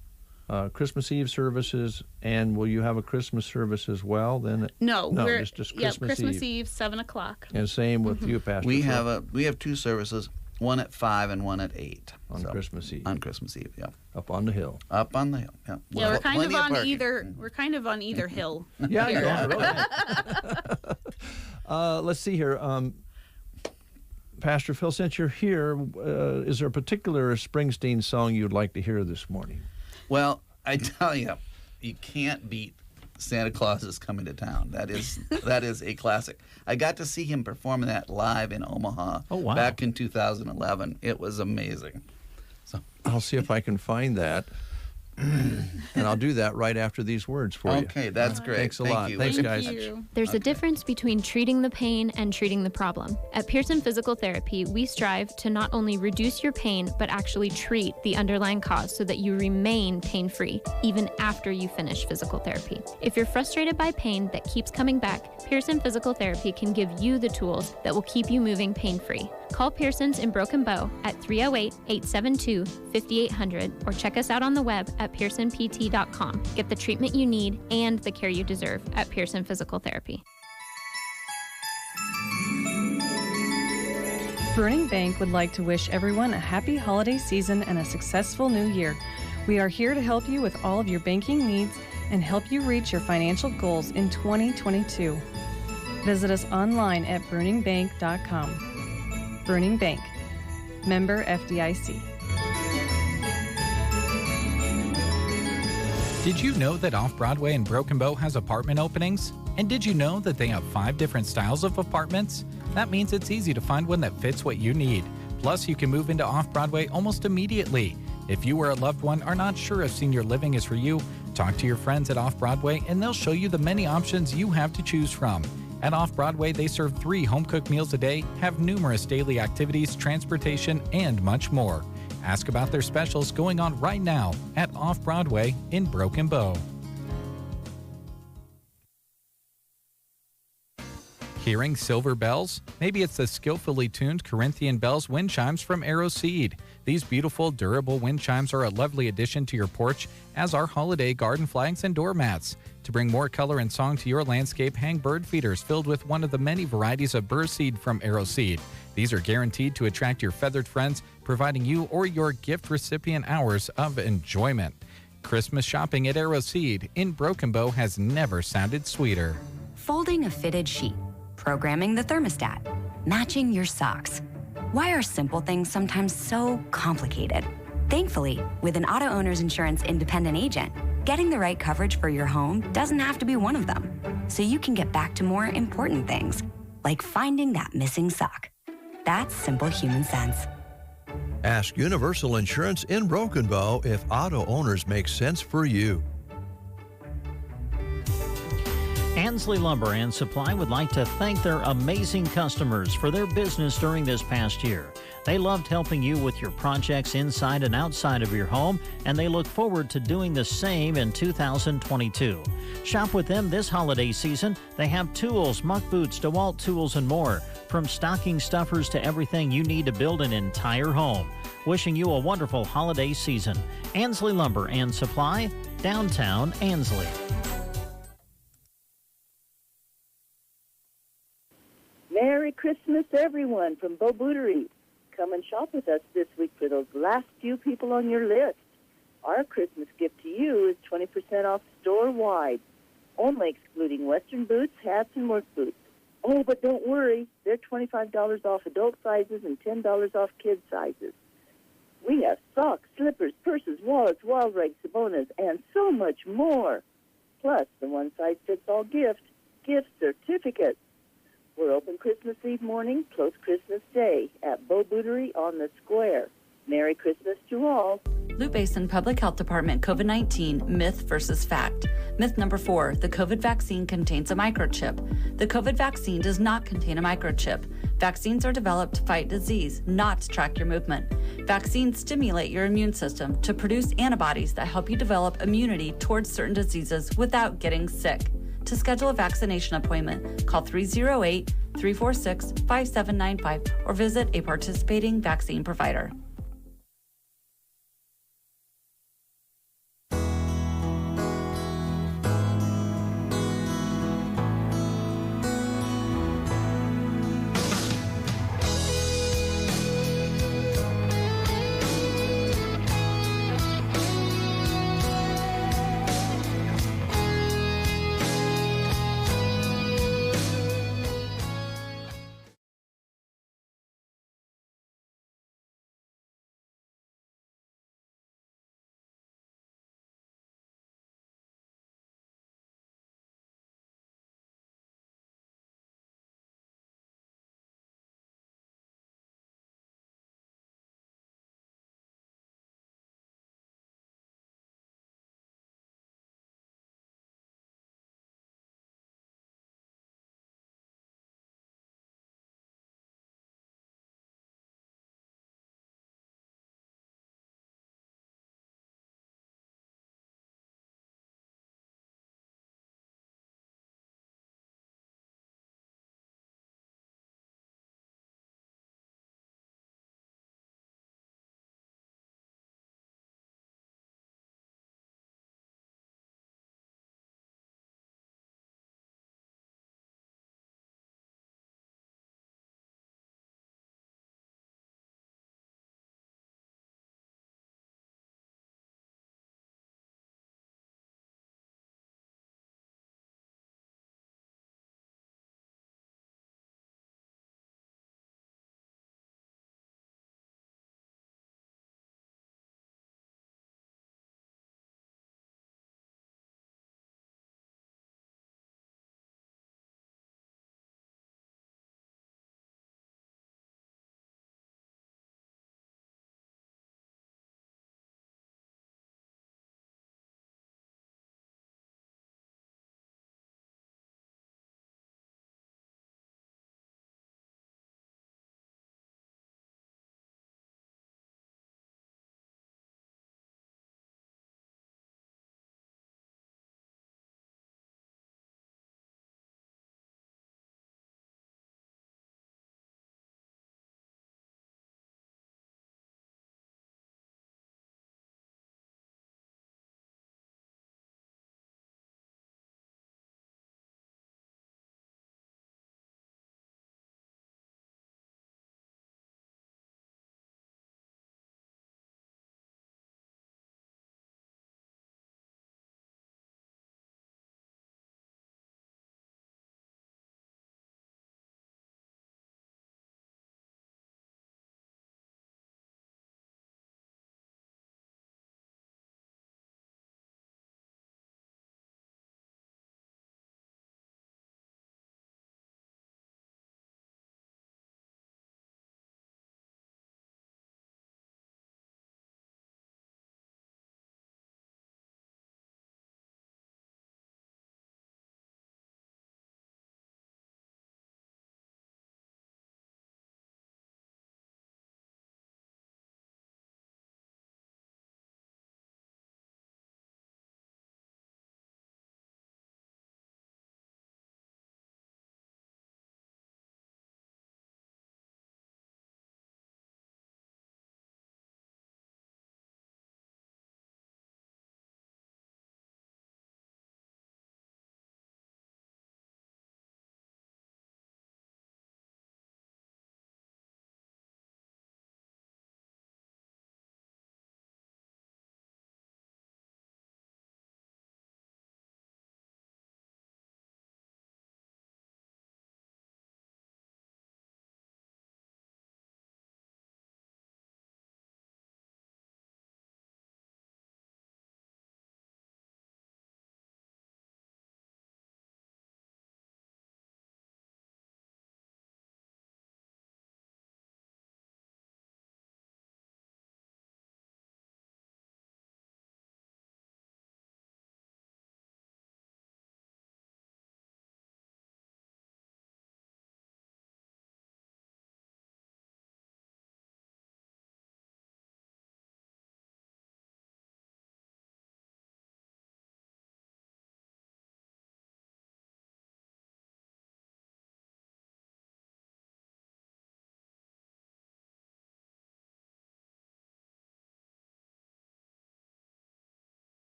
Christmas Eve services, and will you have a Christmas service as well? Then No, just Christmas Eve, 7 o'clock. And same with you, Pastor. We Phil. have 2 services, one at 5 and one at 8 on Christmas Eve. On Christmas Eve, yeah. Up on the hill. Up on the hill, yeah. Yeah, we're kind of on parking. either. We're kind of on either hill. Yeah, here. you are. Let's see here. Pastor Phil, since you're here, is there a particular Springsteen song you'd like to hear this morning? Well, I tell you, you can't beat Santa Claus is Coming to Town. That is a classic. I got to see him perform that live in Omaha back in 2011. It was amazing. So I'll see if I can find that. And I'll do that right after these words for you. Okay, that's great. Thanks a lot. Thanks, guys. There's a difference between treating the pain and treating the problem. At Pearson Physical Therapy, we strive to not only reduce your pain, but actually treat the underlying cause so that you remain pain-free, even after you finish physical therapy. If you're frustrated by pain that keeps coming back, Pearson Physical Therapy can give you the tools that will keep you moving pain-free. Call Pearson's in Broken Bow at 308-872-5800 or check us out on the web at pearsonpt.com. Get the treatment you need and the care you deserve at Pearson Physical Therapy. Burning Bank would like to wish everyone a happy holiday season and a successful new year. We are here to help you with all of your banking needs and help you reach your financial goals in 2022. Visit us online at burningbank.com. Burning Bank, member FDIC. Did you know that Off-Broadway in Broken Bow has apartment openings? And did you know that they have 5 different styles of apartments? That means it's easy to find one that fits what you need. Plus, you can move into Off-Broadway almost immediately. If you or a loved one are not sure if senior living is for you, talk to your friends at Off-Broadway and they'll show you the many options you have to choose from. At Off-Broadway, they serve 3 home-cooked meals a day, have numerous daily activities, transportation, and much more. Ask about their specials going on right now at Off-Broadway in Broken Bow. Hearing silver bells? Maybe it's the skillfully tuned Corinthian bells wind chimes from Arrow Seed. These beautiful, durable wind chimes are a lovely addition to your porch, as are holiday garden flags and doormats. To bring more color and song to your landscape, hang bird feeders filled with one of the many varieties of burr seed from Arrow Seed. These are guaranteed to attract your feathered friends, providing you or your gift recipient hours of enjoyment. Christmas shopping at Arrow Seed in Broken Bow has never sounded sweeter. Folding a fitted sheet, programming the thermostat, matching your socks. Why are simple things sometimes so complicated? Thankfully, with an auto owner's insurance independent agent, getting the right coverage for your home doesn't have to be one of them. So you can get back to more important things, like finding that missing sock. That's simple human sense. Ask Universal Insurance in Broken Bow if auto owners make sense for you. Ansley Lumber and Supply would like to thank their amazing customers for their business during this past year. They loved helping you with your projects inside and outside of your home, and they look forward to doing the same in 2022. Shop with them this holiday season. They have tools, muck boots, DeWalt tools, and more. From stocking stuffers to everything you need to build an entire home. Wishing you a wonderful holiday season. Ansley Lumber and Supply, downtown Ansley. Merry Christmas, everyone, from Bo Bootery. Come and shop with us this week for those last few people on your list. Our Christmas gift to you is 20% off store-wide, only excluding Western boots, hats, and work boots. Oh, but don't worry. They're $25 off adult sizes and $10 off kid sizes. We have socks, slippers, purses, wallets, wild rags, sabonas, and so much more. Plus, the one-size-fits-all gift certificate. We're open Christmas Eve morning, close Christmas Day at Bo Bootery on the Square. Merry Christmas to all. Blue Basin Public Health Department COVID-19 myth versus fact. Myth number 4, the COVID vaccine contains a microchip. The COVID vaccine does not contain a microchip. Vaccines are developed to fight disease, not to track your movement. Vaccines stimulate your immune system to produce antibodies that help you develop immunity towards certain diseases without getting sick. To schedule a vaccination appointment, call 308-346-5795 or visit a participating vaccine provider.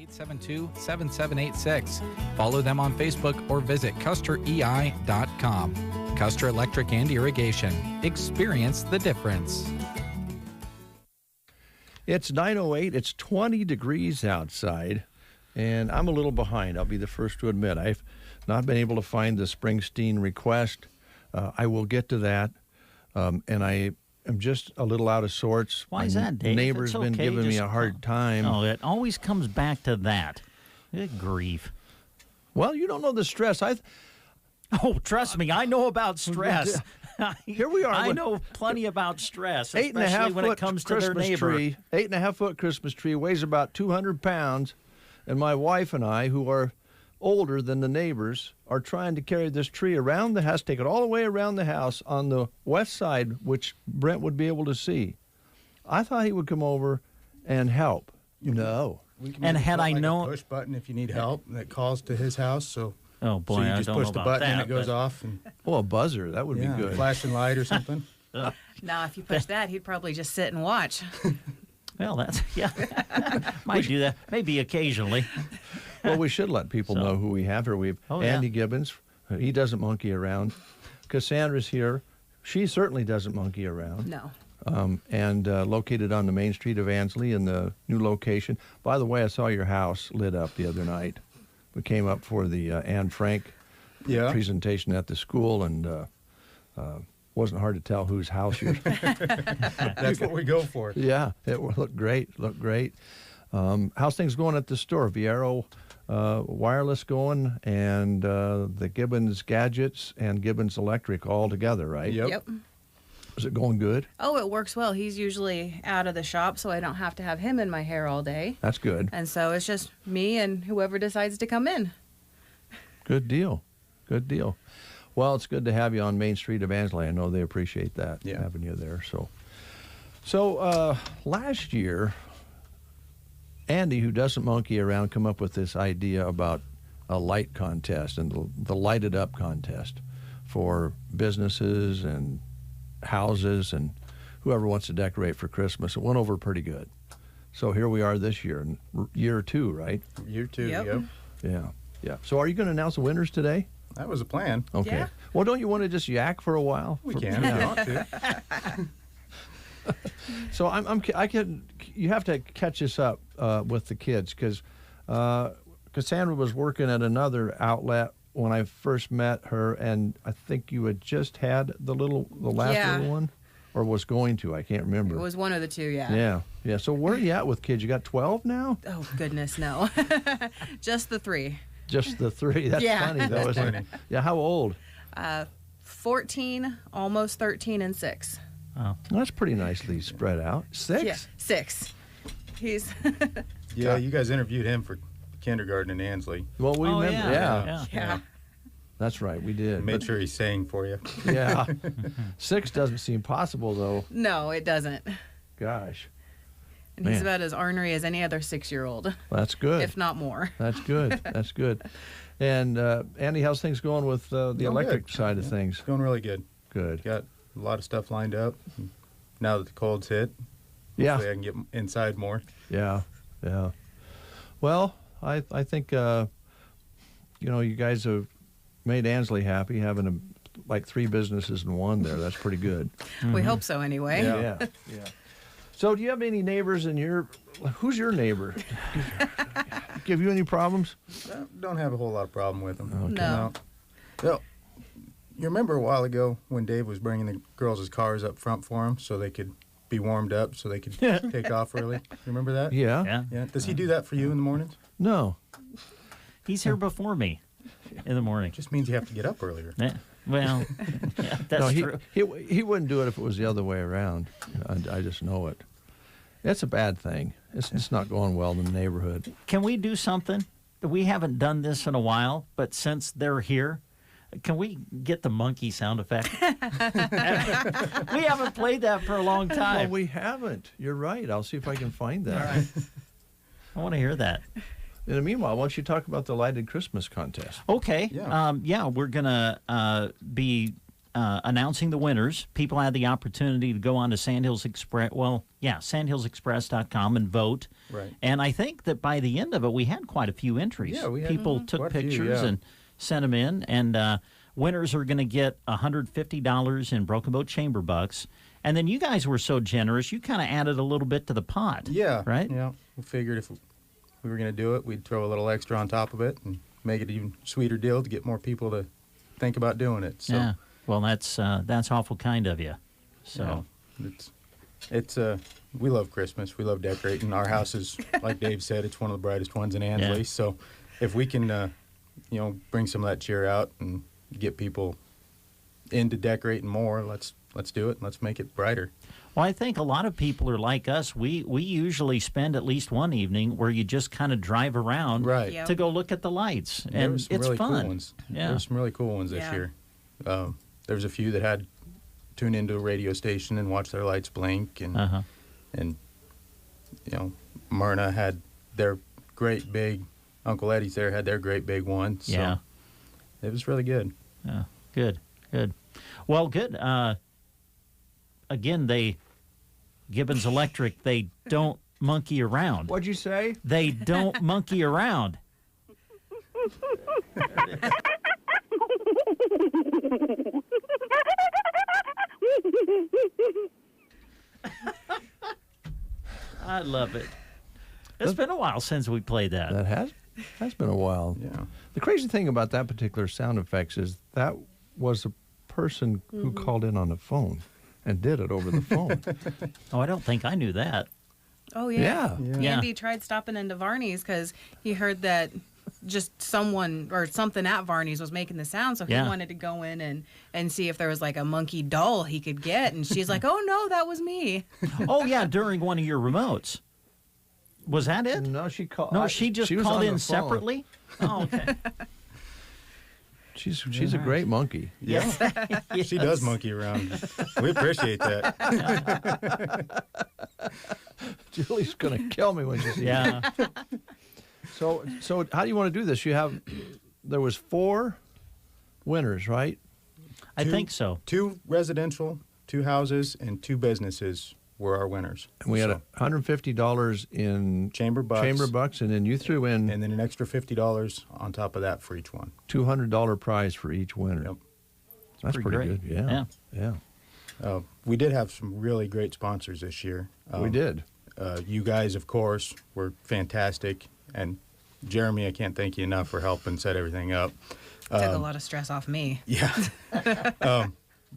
872-7786. Follow them on Facebook or visit CusterEI.com. Custer Electric and Irrigation. Experience the difference. It's 9:08. It's 20 degrees outside, and I'm a little behind. I'll be the first to admit. I've not been able to find the Springsteen request. I will get to that, and I am just a little out of sorts. Why is that, Dave? Neighbor's It's been okay, giving me just a hard time. Oh, it always comes back to that. Good grief. Well, you don't know the stress. Oh, trust me, I know about stress. Here we are. I know plenty about stress, especially 8.5 when it foot comes to their Christmas neighbor. tree. 8.5 foot Christmas tree weighs about 200 pounds, and my wife and I, who are older than the neighbors, are trying to carry this tree around the house, take it all the way around the house on the west side, which Brent would be able to see. I thought he would come over and help. No. And had I known, push button if you need help that calls to his house. So oh boy, so you I just don't push know the about button and that, it goes but- off. And Oh, a buzzer. That would yeah, be good. flashing light or something. Now, if you push that, he'd probably just sit and watch. well, that's yeah, might do that maybe occasionally. Well, we should let people know who we have here. We have Andy Gibbons. He doesn't monkey around. Cassandra's here. She certainly doesn't monkey around. No. And located on the main street of Ansley in the new location. By the way, I saw your house lit up the other night. We came up for the Anne Frank presentation at the school, and wasn't hard to tell whose house you're. That's what we go for. Yeah, it looked great. Looked great. How's things going at the store? Viero Wireless going, and the Gibbons Gadgets and Gibbons Electric all together, right? Yep. Is it going good? Oh, it works well. He's usually out of the shop, so I don't have to have him in my hair all day. That's good. And so it's just me and whoever decides to come in. Good deal. Good deal. Well, it's good to have you on Main Street of Ansley. I know they appreciate that, having you there. So last year, Andy, who doesn't monkey around, come up with this idea about a light contest and the Light It Up contest for businesses and houses and whoever wants to decorate for Christmas. It went over pretty good. So here we are this year, year 2, right? Year 2, Yep. Yeah. So are you going to announce the winners today? That was the plan. Okay. Yeah. Well, don't you want to just yak for a while? We can. If you want to. So you have to catch us up with the kids, because Cassandra was working at another outlet when I first met her, and I think you had just had the last little one, or was going to. I can't remember. It was one of the two, yeah. Yeah. So where are you at with kids? You got 12 now? Oh, goodness, no. Just the 3. Just the 3. That's funny, though, That's isn't it? funny. Yeah, how old? 14, almost 13, and 6. Oh. That's pretty nicely spread out. 6? Yeah, 6. He's... Yeah, you guys interviewed him for kindergarten in Ansley. Well, we remember. Yeah. That's right, we did. Made sure he sang for you. Yeah. 6 doesn't seem possible, though. No, it doesn't. Gosh. And he's about as ornery as any other 6-year-old. That's good. If not more. That's good. That's good. And Andy, how's things going with the electric side of things? It's going really good. Good. Got a lot of stuff lined up. Now that the cold's hit, hopefully I can get inside more. Yeah. Well, I think you guys have made Ansley happy, having like 3 businesses in one there. That's pretty good. We hope so anyway. Yeah. So do you have any neighbors who's your neighbor? Give you any problems? Don't have a whole lot of problem with them. Okay. No. So, you remember a while ago when Dave was bringing the girls' cars up front for them so they could be warmed up so they could take off early? You remember that? Yeah. Yeah. Does he do that for you in the mornings? No. He's here before me in the morning. Just means you have to get up earlier. Yeah. Well, that's true. He wouldn't do it if it was the other way around. I just know it. It's a bad thing. It's not going well in the neighborhood. Can we do something? We haven't done this in a while, but since they're here, can we get the monkey sound effect? We haven't played that for a long time. Well, we haven't. You're right. I'll see if I can find that. All right. I want to hear that. In the meanwhile, why don't you talk about the lighted Christmas contest? Okay. Yeah. We're going to be announcing the winners. People had the opportunity to go on to Sandhills Express. Well, yeah, sandhillsexpress.com and vote. Right. And I think that by the end of it, we had quite a few entries. Yeah, we had people took quite a few, pictures yeah. and sent them in. And winners are going to get $150 in Broken Boat Chamber bucks. And then you guys were so generous, you kind of added a little bit to the pot. Yeah. Right? Yeah. We figured if we were going to do it, we'd throw a little extra on top of it and make it an even sweeter deal to get more people to think about doing it. So, yeah. Well, that's awful kind of you. So it's we love Christmas. We love decorating. Our house is, like Dave said, it's one of the brightest ones in Ansley. Yeah. So if we can, bring some of that cheer out and get people into decorating more, let's do it and let's make it brighter. Well, I think a lot of people are like us. We usually spend at least one evening where you just kind of drive around to go look at the lights, There and was some it's really fun. Cool ones. Yeah. There were some really cool ones this year. There was a few that had tuned into a radio station and watched their lights blink, and Myrna had their great big. Uncle Eddie's there had their great big one. So Yeah. it was really good. Yeah, good. Well, good. Again, Gibbons Electric, they don't monkey around. What'd you say? They don't monkey around. I love it. It's been a while since we played that. That has been a while. Yeah. The crazy thing about that particular sound effects is that was a person who called in on the phone and did it over the phone. Oh, I don't think I knew that. Oh, yeah. Yeah. Andy tried stopping into Varney's because he heard that just someone or something at Varney's was making the sound, so he wanted to go in and see if there was like a monkey doll he could get. And she's like, oh, no, that was me. Oh, yeah, during one of your remotes. Was that it? No, she called. No, she just was called on in the phone. separately? Oh, okay. She's a great monkey. Yeah. She does monkey around. We appreciate that. Julie's going to kill me when she sees Yeah. it. So how do you want to do this? There was 4 winners, right? I think so. 2 residential, 2 houses, and 2 businesses were our winners. And we had $150 in chamber bucks, and then you threw in, and then an extra $50 on top of that for each one. $200 prize for each winner. Yep. That's pretty great. good. Yeah. We did have some really great sponsors this year. We did. You guys, of course, were fantastic, and Jeremy, I can't thank you enough for helping set everything up. Took a lot of stress off me. Yeah.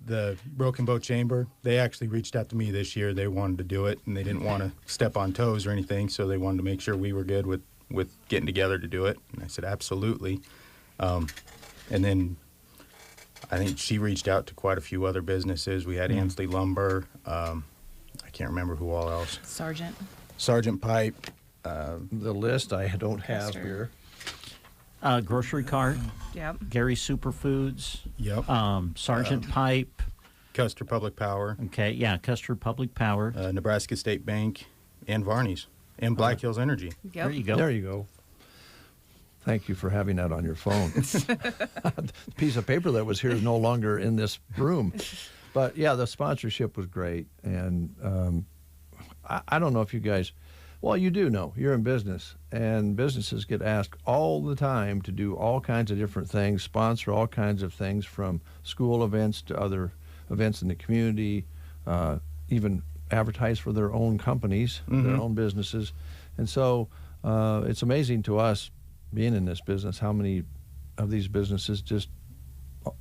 The Broken Boat Chamber, they actually reached out to me this year. They wanted to do it, and they didn't want to step on toes or anything, so they wanted to make sure we were good with getting together to do it. And I said, absolutely. And then I think she reached out to quite a few other businesses. We had Ansley Lumber. I can't remember who all else. Sergeant Pipe. The list I don't have here. Grocery Cart. Yep. Gary Superfoods. Yep. Sergeant Pipe. Custer Public Power. Okay, yeah, Custer Public Power. Nebraska State Bank and Varney's. And Black Hills Energy. Yep. There you go. There you go. Thank you for having that on your phone. The piece of paper that was here is no longer in this room. But, yeah, the sponsorship was great. And I don't know if you guys... Well, you do know. You're in business, and businesses get asked all the time to do all kinds of different things, sponsor all kinds of things, from school events to other events in the community, even advertise for their own companies, their own businesses. And so it's amazing to us, being in this business, how many of these businesses just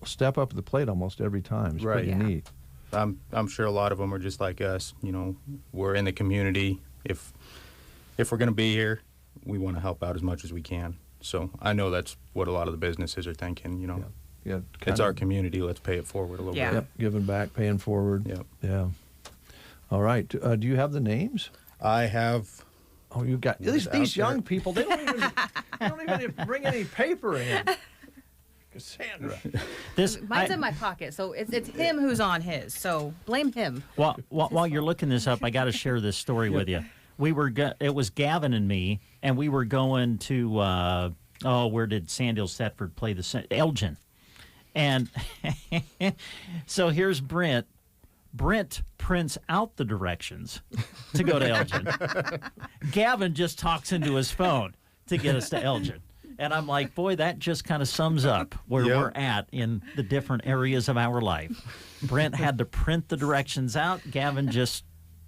step up to the plate almost every time. It's pretty neat. I'm sure a lot of them are just like us. We're in the community. If we're going to be here, we want to help out as much as we can. So I know that's what a lot of the businesses are thinking, Yeah, it's our community. Let's pay it forward a little bit. Yep, giving back, paying forward. Yep. Yeah. All right. Do you have the names? I have. Oh, you got these young people. They don't even bring any paper in. Cassandra. Mine's in my pocket, so it's him who's on his. So blame him. Well, while you're looking this up, I got to share this story with you. It was Gavin and me, and we were going to where did Sandhills Thetford play Elgin, And so here's Brent. Brent prints out the directions to go to Elgin. Gavin just talks into his phone to get us to Elgin. And I'm like, boy, that just kind of sums up where we're at in the different areas of our life. Brent had to print the directions out. Gavin just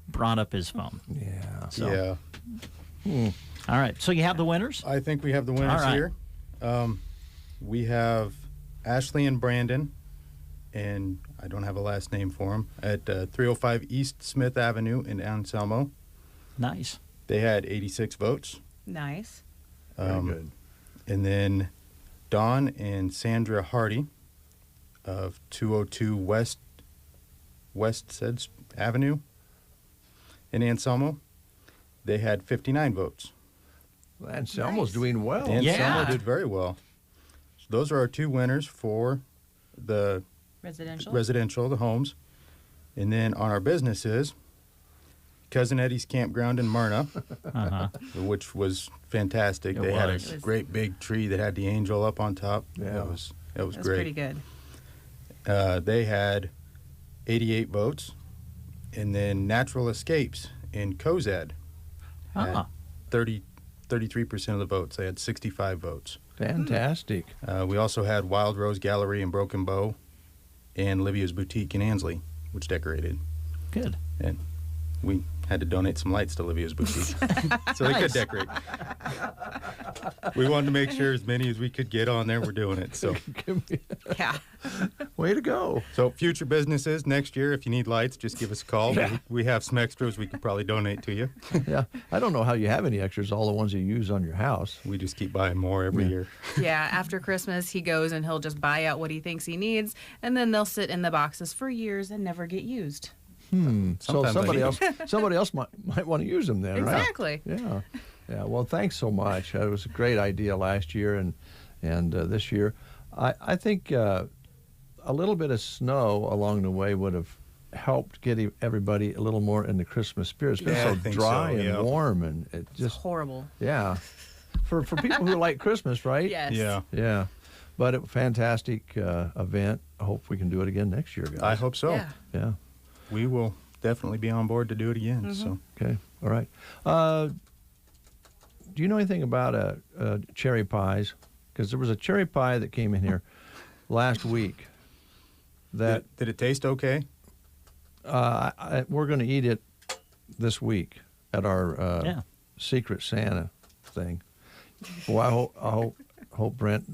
brought up his phone. Yeah. So. All right. So you have the winners? I think we have the winners here. We have Ashley and Brandon, and I don't have a last name for them, at 305 East Smith Avenue in Anselmo. Nice. They had 86 votes. Nice. Very good. And then Dawn and Sandra Hardy of 202 West Seds Avenue in Anselmo. They had 59 votes. Anselmo's doing well. Anselmo did very well. So those are our two winners for the residential, the homes. And then on our businesses, Cousin Eddie's Campground in Myrna, which was fantastic. They had a great big tree that had the angel up on top. Yeah, it was great. Pretty good. They had 88 votes. And then Natural Escapes in Cozad had 33% of the votes. They had 65 votes. Fantastic. We also had Wild Rose Gallery in Broken Bow and Livia's Boutique in Ansley, which decorated. Good. And we had to donate some lights to Livia's Boutique so they could decorate. We wanted to make sure as many as we could get on there were doing it. So yeah. Way to go. So future businesses, next year, if you need lights, just give us a call. Yeah. We have some extras we could probably donate to you. Yeah. I don't know how you have any extras, all the ones you use on your house. We just keep buying more every year. Yeah, after Christmas, he goes and he'll just buy out what he thinks he needs, and then they'll sit in the boxes for years and never get used. So somebody else might want to use them then, right? Exactly. Yeah. Yeah. Well, thanks so much. It was a great idea last year and this year. I think a little bit of snow along the way would have helped get everybody a little more in the Christmas spirit. It's been so dry and warm, and it just horrible. Yeah. For people who like Christmas, right? Yes. Yeah. Yeah. But a fantastic event. I hope we can do it again next year, guys. I hope so. Yeah. We will definitely be on board to do it again. So Okay. All right. Do you know anything about cherry pies? Because there was a cherry pie that came in here last week. Did it taste okay? We're going to eat it this week at our Secret Santa thing. Well, I hope Brent,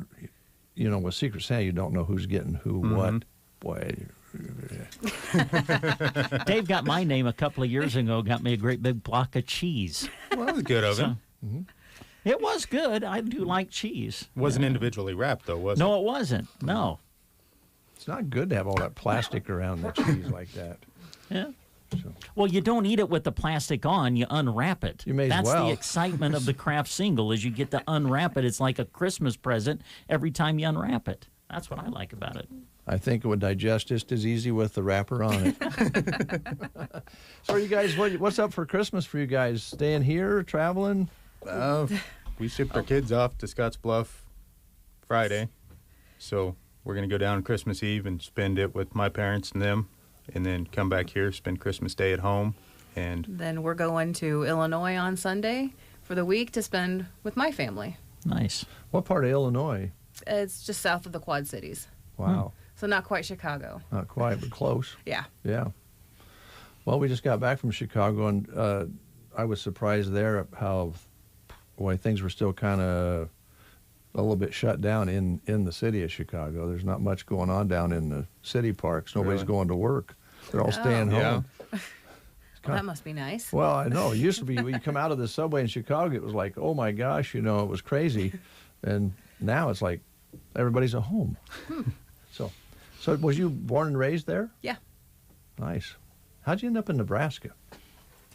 with Secret Santa, you don't know who's getting who, what. Boy. Dave got my name a couple of years ago, got me a great big block of cheese. Well, that was good of him. It was good. I do like cheese. Wasn't individually wrapped, though, was it? No, it wasn't. No. It's not good to have all that plastic around the cheese like that. Yeah. Well, you don't eat it with the plastic on. You unwrap it. You may as That's well. the excitement of the craft single is you get to unwrap it. It's like a Christmas present every time you unwrap it. That's what I like about it. I think it would digest just as easy with the wrapper on it. So, you guys, what's up for Christmas for you guys? Staying here, traveling? We shipped our kids off to Scotts Bluff Friday, so we're going to go down Christmas Eve and spend it with my parents and them, and then come back here, spend Christmas Day at home. And then we're going to Illinois on Sunday for the week to spend with my family. Nice. What part of Illinois? It's just south of the Quad Cities. Wow. So not quite Chicago. Not quite, but close. Yeah. Yeah. Well, we just got back from Chicago, and I was surprised there at how things were still kind of a little bit shut down in the city of Chicago. There's not much going on down in the city parks. Nobody's going to work. They're all staying home. Well, that must be nice. Well, I know. It used to be when you come out of the subway in Chicago, it was like, oh my gosh, it was crazy. And now it's like everybody's at home. So was you born and raised there? Yeah. Nice. How'd you end up in Nebraska?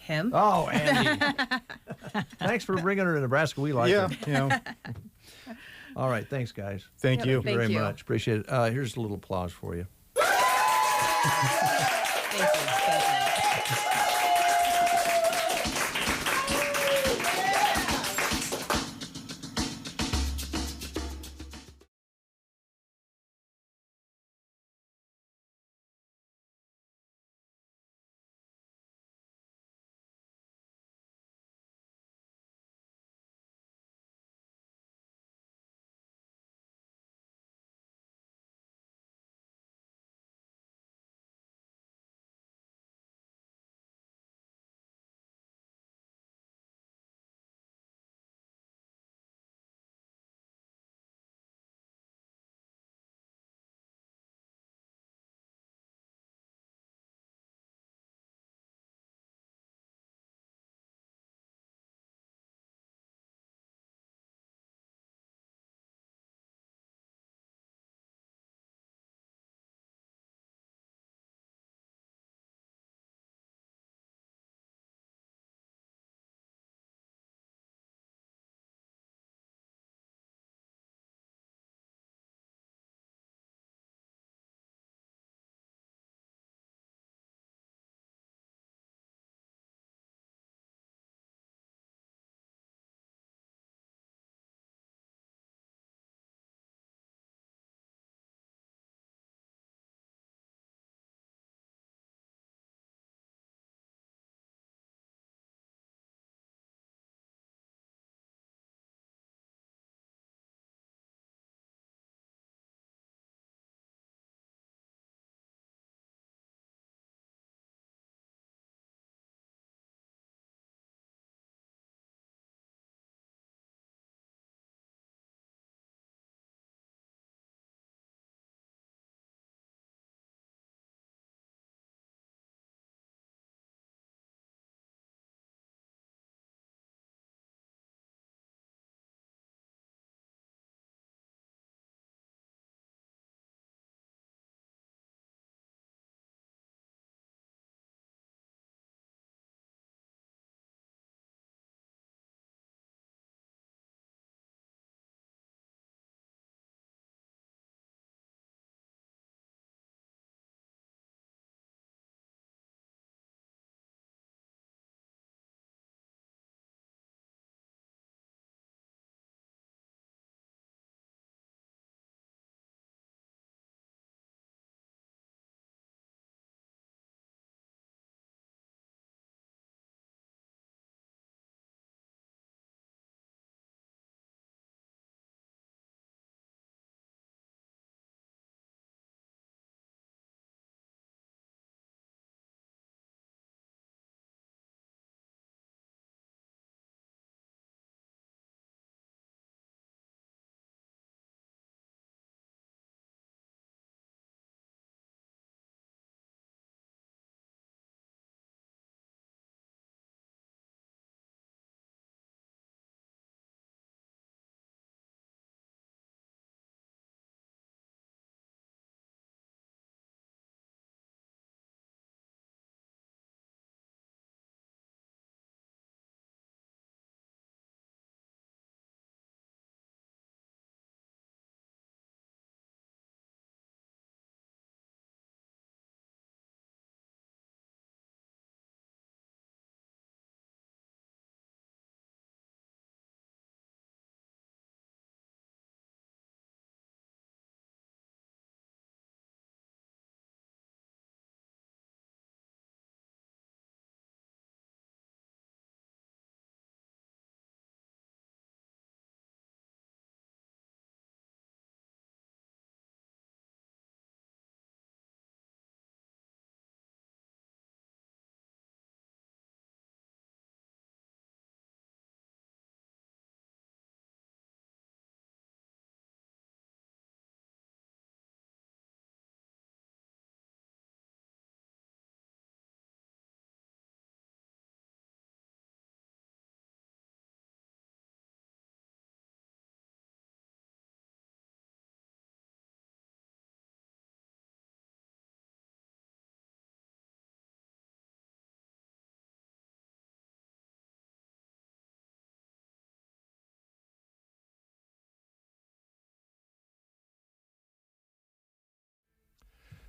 Him. Oh, Andy. Thanks for bringing her to Nebraska. We like her. Yeah. All right. Thanks, guys. Thank you. Thank you very much. Appreciate it. Here's a little applause for you.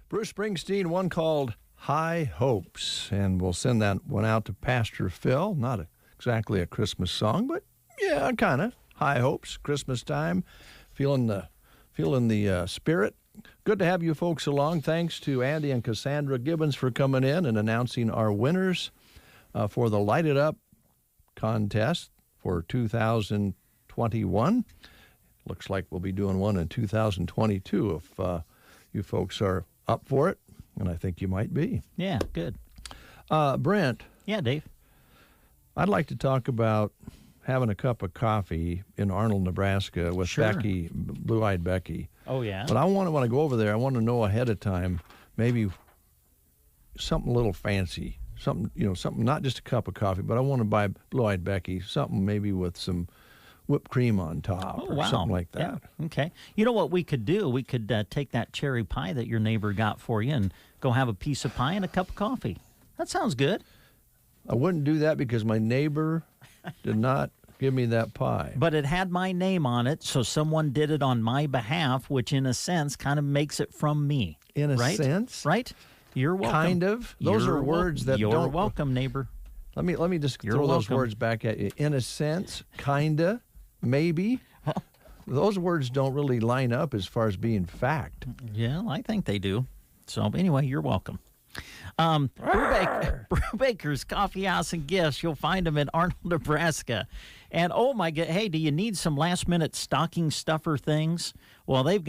Bruce Springsteen, one called High Hopes. And we'll send that one out to Pastor Phil. Not exactly a Christmas song, but yeah, kind of. High Hopes, Christmas time. Feeling the spirit. Good to have you folks along. Thanks to Andy and Cassandra Gibbons for coming in and announcing our winners for the Light It Up contest for 2021. Looks like we'll be doing one in 2022 if you folks are up for it, and I think you might be. Yeah, good. Brent. Yeah, Dave. I'd like to talk about having a cup of coffee in Arnold, Nebraska with Becky, Blue-Eyed Becky. Oh, yeah? But when I go over there, I want to know ahead of time, maybe something a little fancy. Something not just a cup of coffee, but I want to buy Blue-Eyed Becky something maybe with some whipped cream on top or something like that. Yeah. Okay. You know what we could do? We could take that cherry pie that your neighbor got for you and go have a piece of pie and a cup of coffee. That sounds good. I wouldn't do that because my neighbor did not give me that pie. But it had my name on it, so someone did it on my behalf, which in a sense kind of makes it from me. In a sense? Right? You're welcome. Kind of. Those are words that You're don't... welcome, neighbor. Let me just throw those words back at you. In a sense, kinda, maybe. Those words don't really line up as far as being fact. Yeah, I think they do. So anyway, you're welcome. Brubaker's Coffee House and Gifts. You'll find them in Arnold, Nebraska. And oh my God, hey, do you need some last minute stocking stuffer things? Well, they've got